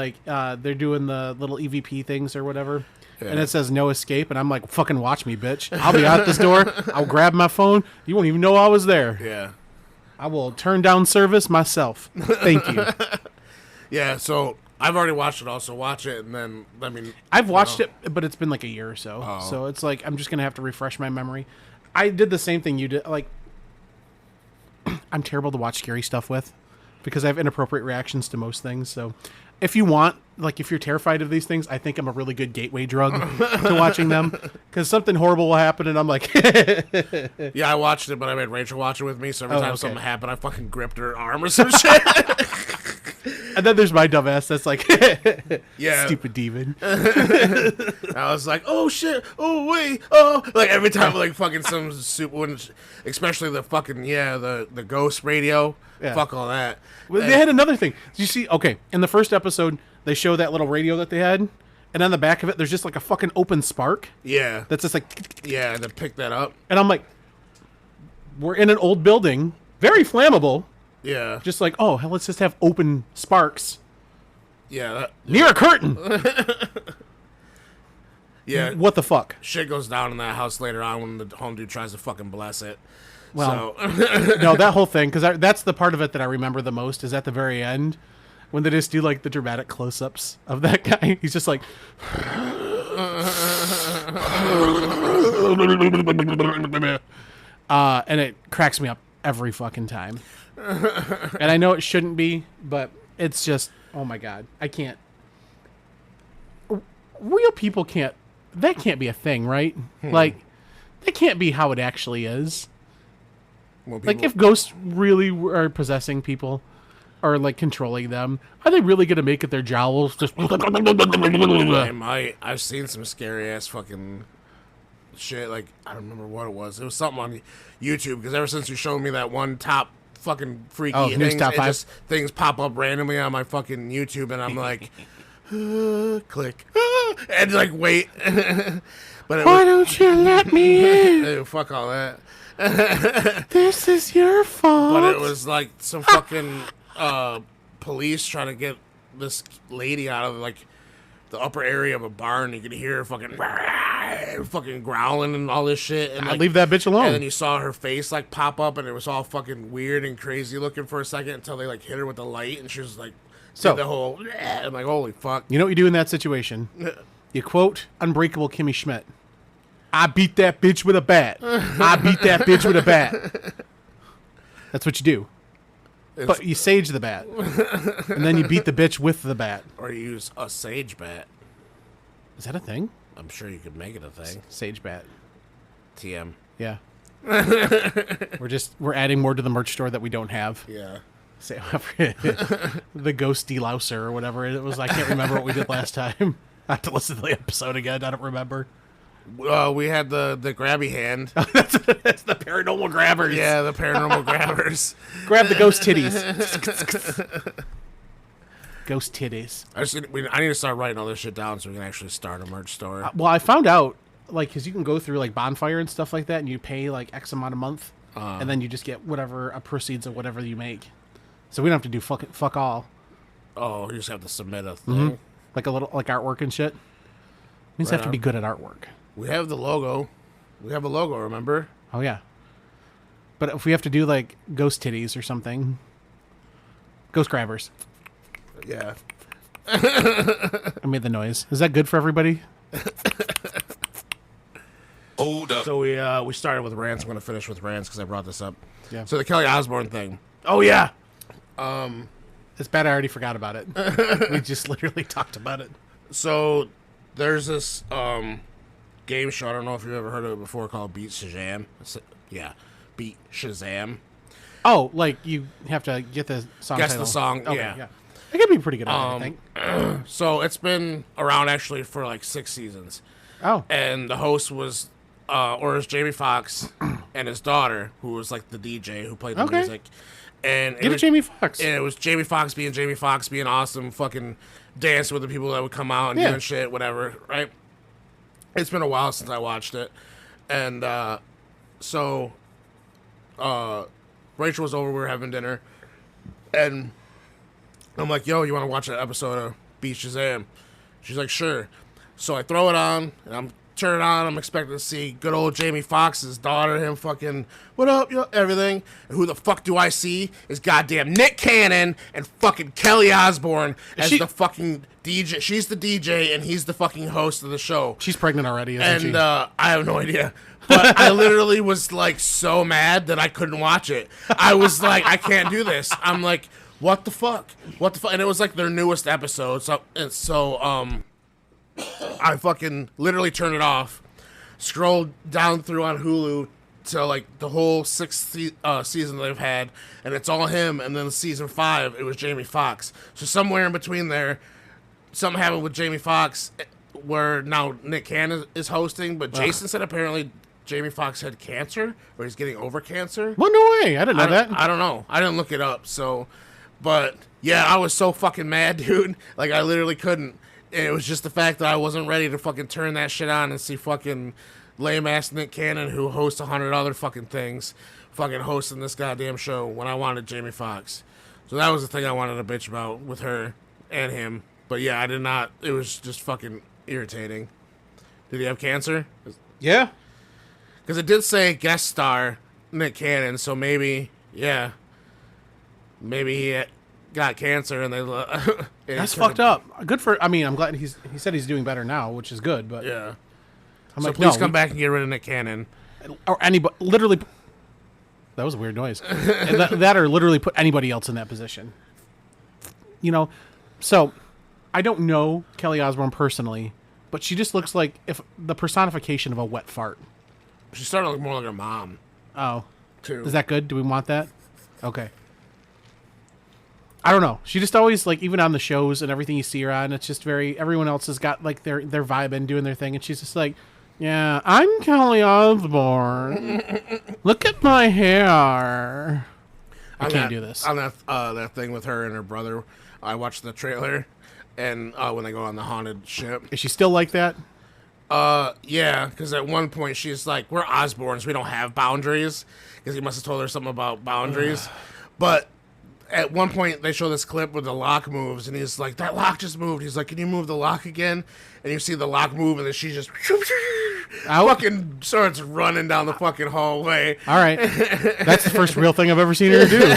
they're doing the little EVP things or whatever. Yeah. And it says no escape, and I'm like, fucking watch me, bitch. I'll be out this door. I'll grab my phone. You won't even know I was there. Yeah. I will turn down service myself. Thank you. Yeah, so I've already watched it all, so watch it, and then, I've watched it, but it's been a year or so. Oh. So it's I'm just going to have to refresh my memory. I did the same thing you did. I'm terrible to watch scary stuff with because I have inappropriate reactions to most things. So if you want like if you're terrified of these things, I think I'm a really good gateway drug to watching them, because something horrible will happen and I'm like, Yeah, I watched it, but I made Rachel watch it with me. So every time okay. something happened, I fucking gripped her arm or some shit. and then there's my dumbass that's like, Yeah. stupid demon. I was like, oh shit, oh wait, oh, like every time like fucking some super, especially the fucking the ghost radio, Yeah. fuck all that. Well, they had another thing. Did you see? Okay, in the first episode, they show that little radio that they had, and on the back of it, there's just like a fucking open spark. Yeah, That's just like, yeah, to pick that up. and I'm like, we're in an old building, very flammable. Yeah, Just like, oh, hell, let's just have open sparks yeah, near a curtain. yeah. What the fuck? Shit goes down in that house later on when the home dude tries to fucking bless it. Well, So no, that whole thing, because that's the part of it that I remember the most, is at the very end when they just do like the dramatic close-ups of that guy. He's just like, and it cracks me up every fucking time. And I know it shouldn't be, but it's just, oh my god, I can't. Real people can't. That can't be a thing, right? Like, that can't be how it actually is. when Like, people- if ghosts really are possessing people or like controlling them, are they really gonna make it their jowls just? I might. I've seen some scary ass fucking shit. Like I don't remember what it was. It was something on YouTube because ever since you showed me that one top fucking freaky Oh, news things, top it 5? just things pop up randomly on my fucking YouTube, and I'm like, click, and like wait. But it Why was, don't you let me in? ew, fuck all that. This is your fault. But it was like some fucking police trying to get this lady out of like the upper area of a barn. You could hear her fucking growling and all this shit. And I like, leave that bitch alone. And then you saw her face like pop up, and it was all fucking weird and crazy looking for a second until they like hit her with the light, and she was like, So- did the whole. I'm like, holy fuck. You know what you do in that situation? You quote Unbreakable Kimmy Schmidt. I beat that bitch with a bat. I beat that bitch with a bat. That's what you do. But you sage the bat. And then you beat the bitch with the bat. Or you use a sage bat. Is that a thing? I'm sure you could make it a thing. Sage bat. TM. Yeah. We're adding more to the merch store that we don't have. Yeah. Say the ghost delouser or whatever it was. I can't remember what we did last time. I have to listen to the episode again. I don't remember. We had the grabby hand. That's the paranormal grabbers. Yeah, the paranormal grabbers. Grab the ghost titties. Ghost titties. I need to start writing all this shit down so we can actually start a merch store. Well, I found out, like, because you can go through, like, Bonfire and stuff like that, and you pay, like, X amount a month, and then you just get whatever proceeds of whatever you make. So we don't have to do fuck all. Oh, you just have to submit a thing. Like a little, like, artwork and shit. Means Right have to be on. good at artwork. We have the logo. We have a logo, remember? Oh, yeah. But if we have to do, like, ghost titties or something. Ghost grabbers. Yeah. I made the noise. Is that good for everybody? Hold up. So we started with rants. I'm going to finish with rants because I brought this up. Yeah. So the Kelly Osbourne thing. Oh, yeah. It's bad I already forgot about it. We just literally talked about it. So there's this game show. I don't know if you've ever heard of it before called Beat Shazam. Yeah. Beat Shazam. Oh, like you have to get the song Guess title. the song, Okay, yeah. I could be pretty good at it, I think. So it's been around actually for like 6 seasons. Oh. And the host was Jamie Foxx and his daughter, who was like the DJ who played the Okay. music. And Get it, Jamie Foxx. And it was Jamie Foxx being awesome, fucking dancing with the people that would come out and Yeah. doing shit, whatever, right? It's been a while since I watched it. And so Rachel was over, we were having dinner, and I'm like, yo, you want to watch an episode of Beat Shazam? She's like, sure. So I throw it on, and I'm turning it on. I'm expecting to see good old Jamie Foxx's daughter, him fucking, what up, yo, everything. And who the fuck do I see is goddamn Nick Cannon and fucking Kelly Osbourne as she- the fucking DJ. She's the DJ, and he's the fucking host of the show. She's pregnant already, isn't she? And I have no idea. But I literally was like so mad that I couldn't watch it. I was like, I can't do this. I'm like, what the fuck? What the fuck? And it was like their newest episode. So I fucking literally turned it off, scrolled down through on Hulu to like the whole sixth season they've had, and it's all him. And then season 5, it was Jamie Foxx. So somewhere in between there, something happened with Jamie Foxx, where now Nick Cannon is hosting. But Jason said apparently Jamie Foxx had cancer, or he's getting over cancer. Well, no way. I didn't know that. I don't know. I didn't look it up. So, but yeah, I was so fucking mad, dude. Like I literally couldn't. And it was just the fact that I wasn't ready to fucking turn that shit on and see fucking lame ass Nick Cannon, who hosts 100 other fucking things, fucking hosting this goddamn show when I wanted Jamie Foxx. So that was the thing I wanted to bitch about with her and him. But yeah, I did not. It was just fucking irritating. Did he have cancer? Yeah. Because it did say guest star Nick Cannon, so maybe, yeah, maybe he got cancer and they. That's fucked up. Good for. I mean, I'm glad he said he's doing better now, which is good. But Yeah. I'm So like, please no, come back and get rid of Nick Cannon. or anybody. Literally, that was a weird noise. And that or literally put anybody else in that position. You know, so I don't know Kelly Osbourne personally, but she just looks like if the personification of a wet fart. She started to look more like her mom, Oh, too. is that good? Do we want that? Okay. I don't know. She just always, like, even on the shows and everything you see her on, it's just very, everyone else has got, like, their vibe and doing their thing, and she's just like, yeah, I'm Kelly Osbourne. Look at my hair. I can't do this. On that thing with her and her brother, I watched the trailer, and when they go on the haunted ship. Is she still like that? Yeah, because at one point she's like, we're Osbournes, we don't have boundaries, because he must have told her something about boundaries. But at one point they show this clip where the lock moves, and he's like, that lock just moved. He's like, can you move the lock again? And you see the lock move, and then she just fucking starts running down the fucking hallway. All right. That's the first real thing I've ever seen her do.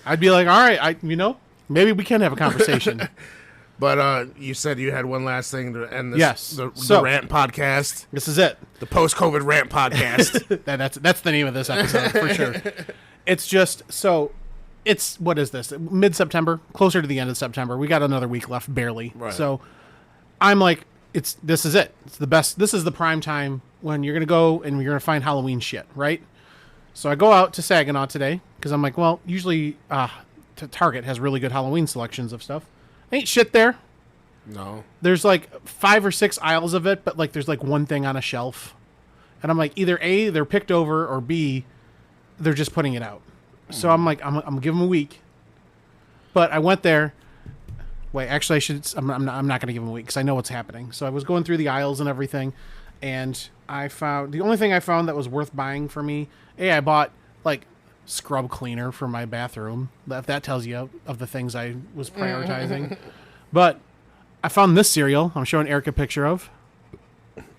I'd be like, all right, maybe we can have a conversation. But you said you had one last thing to end this. Yes. The So- rant podcast. This is it. The post-COVID rant podcast. That's the name of this episode for sure. It's just so it's what is this? Mid-September, closer to the end of September. We got another week left, barely. Right. So I'm like, this is it. It's the best. This is the prime time when you're gonna go and you're gonna find Halloween shit, right? So I go out to Saginaw today because I'm like, well, usually Target has really good Halloween selections of stuff. Ain't shit there. No. There's like 5 or 6 aisles of it, but like there's like one thing on a shelf. And I'm like, either A, they're picked over, or B, they're just putting it out. So I'm like, I'm gonna give them a week. But I went there. Wait, actually, I'm not gonna give them a week because I know what's happening. So I was going through the aisles and everything, and I found the only thing I found that was worth buying for me. I bought like scrub cleaner for my bathroom. If that tells you of the things I was prioritizing. But I found this cereal. I'm showing Eric a picture of.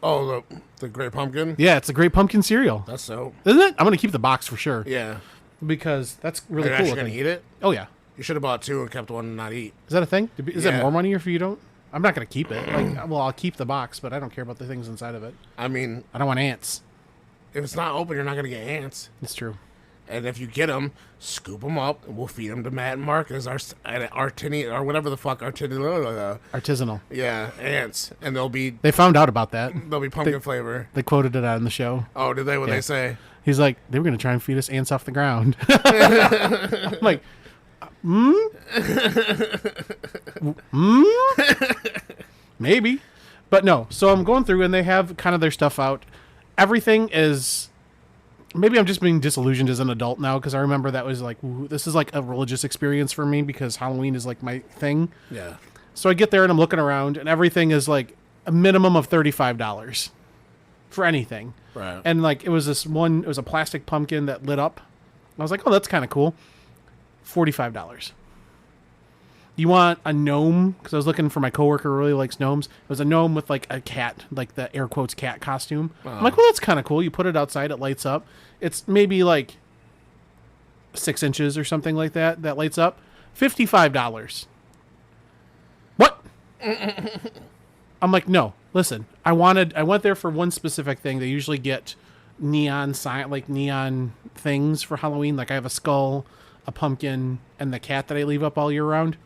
Oh, the Great Pumpkin? Yeah, it's a Great Pumpkin cereal. That's so. Isn't it? I'm going to keep the box for sure. Yeah. Because that's Are really you cool. actually going to eat it? Oh, yeah. You should have bought 2 and kept one and not eat. Is that a thing? Is that Yeah. more money if you don't? I'm not going to keep it. Like, well, I'll keep the box, but I don't care about the things inside of it. I mean, I don't want ants. if it's not open, you're not going to get ants. It's true. And if you get them, scoop them up, and we'll feed them to Matt and Mark as our Artini, or whatever the fuck, Artisanal. yeah, ants. And they'll be They found out about that. pumpkin flavor. They quoted it on the show. Oh, did they? What Yeah. they say? He's like, they were going to try and feed us ants off the ground. I'm like, maybe. But no. So I'm going through and they have kind of their stuff out. Everything is... Maybe I'm just being disillusioned as an adult now because I remember that was like, ooh, this is like a religious experience for me because Halloween is like my thing. Yeah. So I get there and I'm looking around and everything is like a minimum of $35 for anything. Right. And like it was a plastic pumpkin that lit up. I was like, oh, that's kind of cool. $45. You want a gnome? Because I was looking for my coworker who really likes gnomes. It was a gnome with like a cat, like the air quotes cat costume. I'm like, well, that's kind of cool. You put it outside, it lights up. It's maybe like 6 inches or something like that lights up. $55. What? I'm like, no, listen, I went there for one specific thing. They usually get neon things for Halloween. Like I have a skull, a pumpkin, and the cat that I leave up all year round.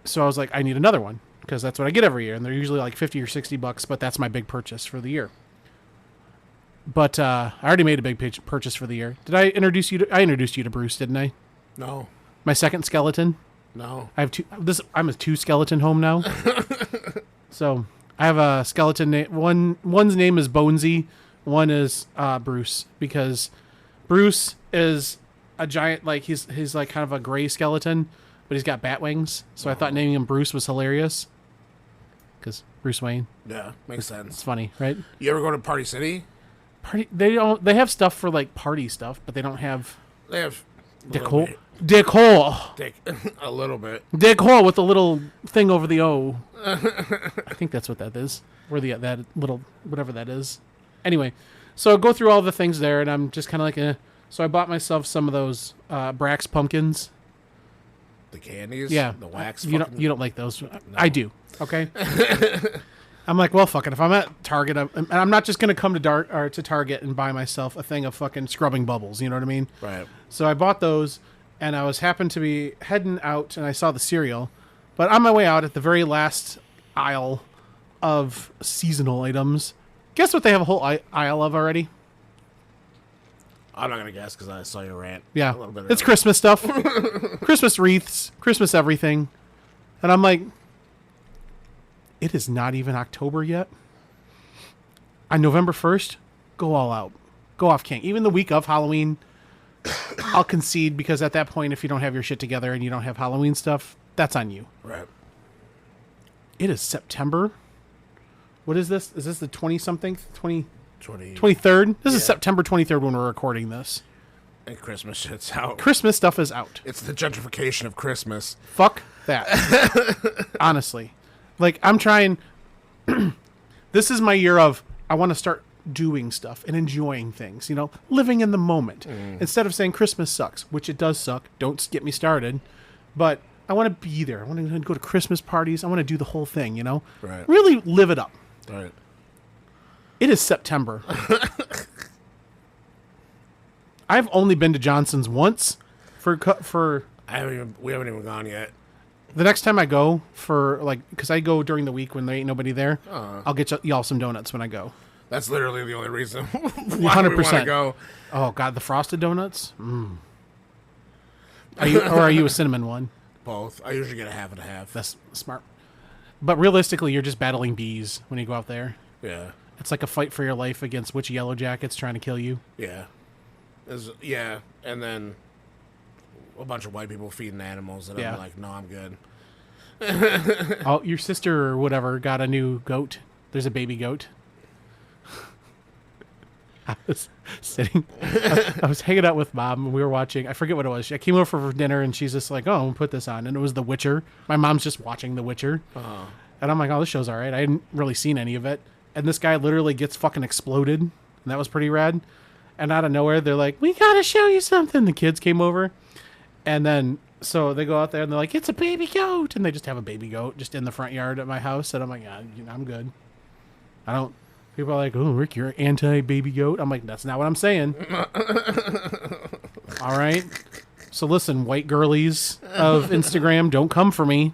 So I was like, I need another one because that's what I get every year, and they're usually like $50 or $60. But that's my big purchase for the year. But I already made a big purchase for the year. Did I introduce you to? I introduced you to Bruce, didn't I? No. My second skeleton. No. I have two. I'm a 2 skeleton home now. So I have a skeleton. One's name is Bonesy. One is Bruce, because Bruce is a giant. Like he's like kind of a gray skeleton, but he's got bat wings. So I thought naming him Bruce was hilarious. Because Bruce Wayne. Yeah, makes sense. It's funny, right? You ever go to Party City? They don't. They have stuff for like party stuff, but they don't have. They have Dick Hole. Dick Hole. Dick, a little bit. Dick Hole with the little thing over the O. I think that's what that is. Or that little whatever that is. Anyway, so I go through all the things there, and I'm just kind of like, So I bought myself some of those Brax pumpkins. The candies. Yeah, The wax. You don't like those. No. I do. Okay. I'm like, well, fuck it. If I'm at Target, and I'm not just gonna come to Target and buy myself a thing of fucking scrubbing bubbles. You know what I mean? Right. So I bought those, and I happened to be heading out, and I saw the cereal. But on my way out, at the very last aisle of seasonal items, guess what they have a whole aisle of already? I'm not gonna guess because I saw your rant. Yeah, a little bit it's earlier. Christmas stuff, Christmas wreaths, Christmas everything, and I'm like, it is not even October yet. On November 1st, go all out, go off king. Even the week of Halloween, I'll concede, because at that point, if you don't have your shit together and you don't have Halloween stuff, that's on you. Right. It is September. What is this? Is this the 20-something? 20. 23rd? This is September 23rd when we're recording this. And Christmas shit's out. Christmas stuff is out. It's the gentrification of Christmas. Fuck that. Honestly. Like, I'm trying... This is my year of, I want to start doing stuff and enjoying things, you know? Living in the moment. Instead of saying Christmas sucks, which it does suck. Don't get me started. But I want to be there. I want to go to Christmas parties. I want to do the whole thing, you know? Right. Really live it up. Right. It is September. I've only been to Johnson's once for We haven't even gone yet. the next time I go, for like, because I go during the week when there ain't nobody there. I'll get y'all some donuts when I go. That's literally the only reason why 100%. we want to go. Oh God, the frosted donuts. Are you a cinnamon one? Both. I usually get a half and a half. That's smart. But realistically, you're just battling bees when you go out there. Yeah. It's like a fight for your life against which yellow jackets trying to kill you. Yeah. And then a bunch of white people feeding animals, and Yeah. I'm like, no, I'm good. Oh, your sister or whatever got a new goat. There's a baby goat. I was sitting, I was hanging out with Mom, and we were watching, I forget what it was. I came over for dinner, and she's just like, oh, we'll put this on. And it was The Witcher. My mom's just watching The Witcher. And I'm like, oh, this show's all right. I hadn't really seen any of it. And this guy literally gets fucking exploded. And that was pretty rad. And out of nowhere, they're like, we got to show you something. The kids came over. And then, so they go out there, and they're like, it's a baby goat. And they just have a baby goat just in the front yard at my house. And I'm like, yeah, I'm good. I don't. People are like, oh, Rick, you're anti-baby goat. I'm like, that's not what I'm saying. All right. So listen, white girlies of Instagram, don't come for me.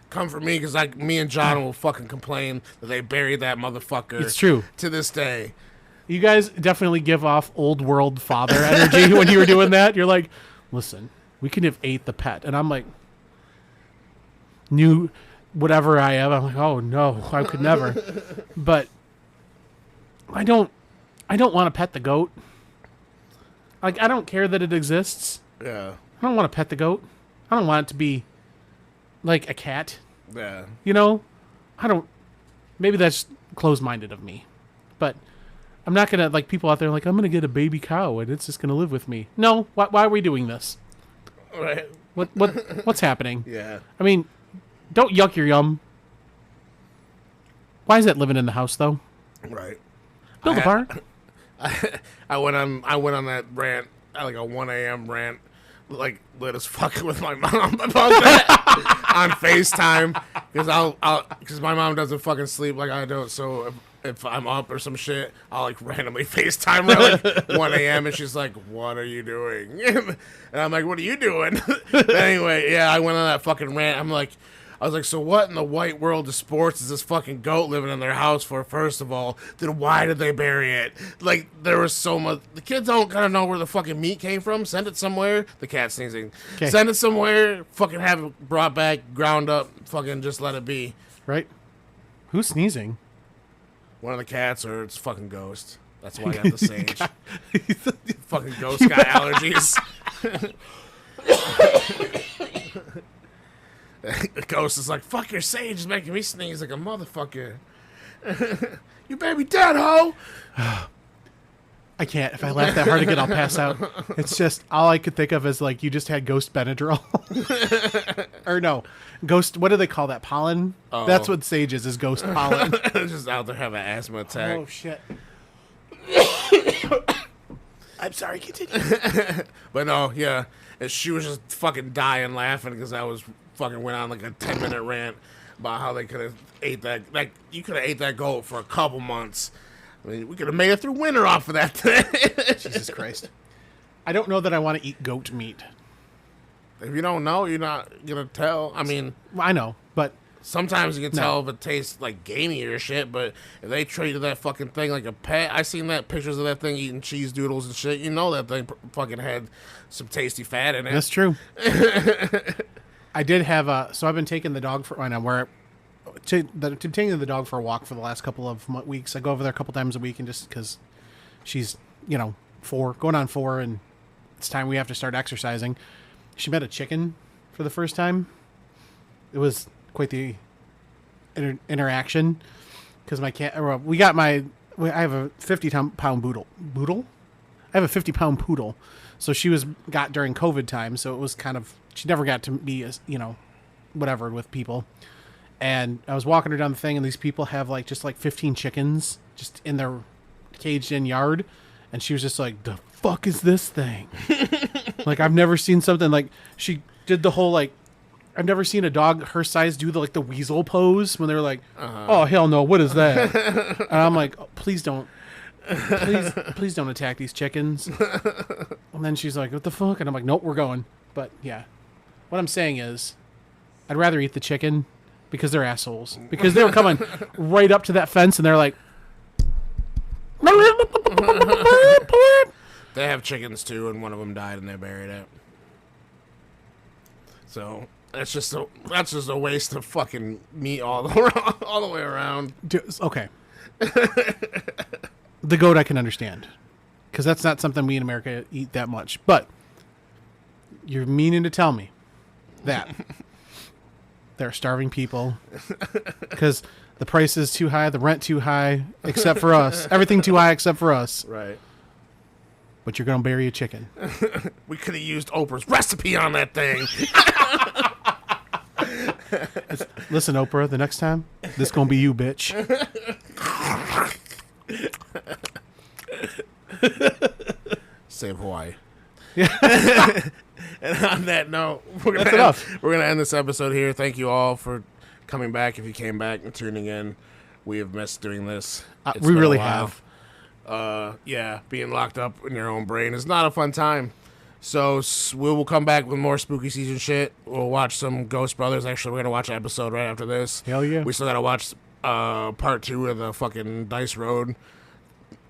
Come for me, because me and John will fucking complain that they buried that motherfucker. It's true. To this day. You guys definitely give off old world father energy when you were doing that. You're like, listen, we could have ate the pet. And I'm like, new whatever I am. I'm like, oh no, I could never. But I don't want to pet the goat. Like, I don't care that it exists. Yeah. I don't want to pet the goat. I don't want it to be like a cat. Yeah. You know? Maybe that's closed-minded of me. But I'm not going to, like, people out there like, I'm going to get a baby cow and it's just going to live with me. No. Why are we doing this? Right. What's happening? Yeah. I mean, don't yuck your yum. Why is that living in the house, though? Right. Build a barn. I went on that rant, like a 1 a.m. rant, like lit as fuck with my mom about that on FaceTime, because my mom doesn't fucking sleep like I do. So if I'm up or some shit, I'll like randomly FaceTime her like 1 a.m. and she's like, "What are you doing?" And I'm like, "What are you doing?" But anyway, yeah, I went on that fucking rant. I was like, so what in the white world of sports is this fucking goat living in their house for, first of all? Then why did they bury it? Like, there was so much. The kids don't kind of know where the fucking meat came from. Send it somewhere. The cat's sneezing. Okay. Send it somewhere. Fucking have it brought back, ground up. Fucking just let it be. Right? Who's sneezing? One of the cats or it's fucking Ghost. That's why I got the sage. Fucking Ghost got allergies. Ghost is like, fuck your sage is making me sneeze like a motherfucker. You baby dead, ho! I can't. If I laugh that hard again, I'll pass out. It's just, all I could think of is like, you just had Ghost Benadryl. Or no, Ghost, what do they call that? Pollen? Oh. That's what sage is Ghost pollen. Just out there having an asthma attack. Oh, shit. I'm sorry, continue. But no, yeah. And she was just fucking dying laughing because I was fucking went on like a 10-minute rant about how they could have ate that. Like, you could have ate that goat for a couple months. I mean, we could have made it through winter off of that thing. Jesus Christ. I don't know that I want to eat goat meat. If you don't know, you're not going to tell. I mean, Well, I know, but sometimes you can tell if it tastes like gamey or shit, but if they treated that fucking thing like a pet, I seen that pictures of that thing eating cheese doodles and shit. You know that thing fucking had some tasty fat in it. that's true. I did have so I've been taking the dog for, I know, taking the dog for a walk for the last couple of weeks. I go over there a couple times a week, and just because she's, 4, going on 4, and it's time we have to start exercising. She met a chicken for the first time. It was quite the interaction because my cat. I have a 50-pound poodle. I have a 50-pound poodle, so she got during COVID time. So it was kind of, she never got to be whatever with people. And I was walking her down the thing, and these people have just 15 chickens just in their caged in yard, and she was just like, "The fuck is this thing?" Like, I've never seen something like, she did the whole I've never seen a dog her size do the weasel pose when they're like, "Oh hell no, what is that?" And I'm like, oh, please don't attack these chickens. And then she's like, "What the fuck?" And I'm like, "Nope, we're going." But yeah, what I'm saying is, I'd rather eat the chicken because they're assholes. Because they were coming right up to that fence, and they're like, They have chickens too, and one of them died, and they buried it. So that's just a waste of fucking meat all the way around. Okay. The goat I can understand, because that's not something we in America eat that much. But you're meaning to tell me that there are starving people because the price is too high, the rent too high, except for us. Everything too high except for us. Right. But you're going to bury a chicken. We could have used Oprah's recipe on that thing. Listen, Oprah, the next time, this going to be you, bitch. Save Hawaii. Yeah. And on that note, we're That's gonna enough. We're gonna end this episode here. Thank you all for coming back. If you came back and tuning in, we have missed doing this. It's We been a really while. have. Yeah, being locked up in your own brain is not a fun time. So we will come back with more spooky season shit. We'll watch some Ghost Brothers. Actually, we're gonna watch an episode right after this. Hell yeah. We still gotta watch part 2 of the fucking Dice Road.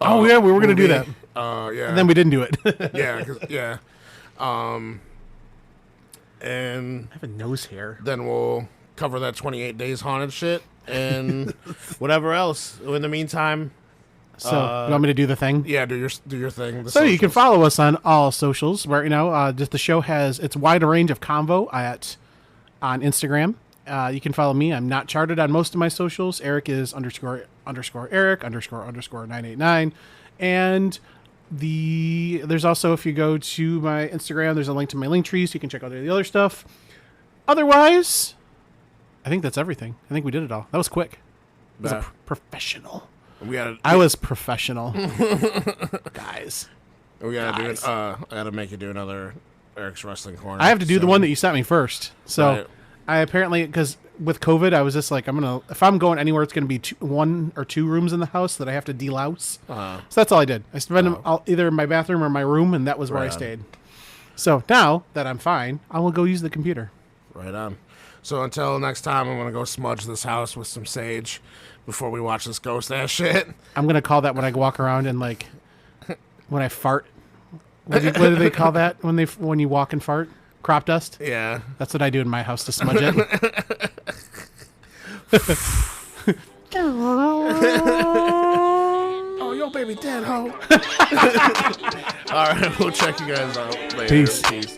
Oh, yeah, we were going to do that. Yeah. And then we didn't do it. Yeah. And I have a nose hair. then we'll cover that 28 Days Haunted shit and whatever else. In the meantime, So, you want me to do the thing? yeah, do your thing. the So you can socials. follow us on all socials where, just the show has its wide range of convo on Instagram. You can follow me. I'm not charted on most of my socials. Eric is _Eric _ 989. And there's also, if you go to my Instagram, there's a link to my link tree so you can check out the other stuff. Otherwise, I think that's everything. I think we did it all. That was quick. I was Yeah. a professional. I was professional. Guys. We gotta do Guys. it. I gotta make you do another Eric's Wrestling Corner. I have to do the so- one that you sent me first. So Right. I apparently, because with COVID, I was just like, if I'm going anywhere, it's gonna be one or two rooms in the house that I have to delouse. So that's all I did. I spent them either in my bathroom or my room, and that was where I stayed. So now that I'm fine, I will go use the computer. Right on. So until next time, I'm gonna go smudge this house with some sage before we watch this ghost ass shit. I'm gonna call that when I walk around and like when I fart. What do they call that when you walk and fart? Crop dust? Yeah. That's what I do in my house to smudge it. Oh, yo, baby dead, ho. All right, we'll check you guys out later. Peace. Peace.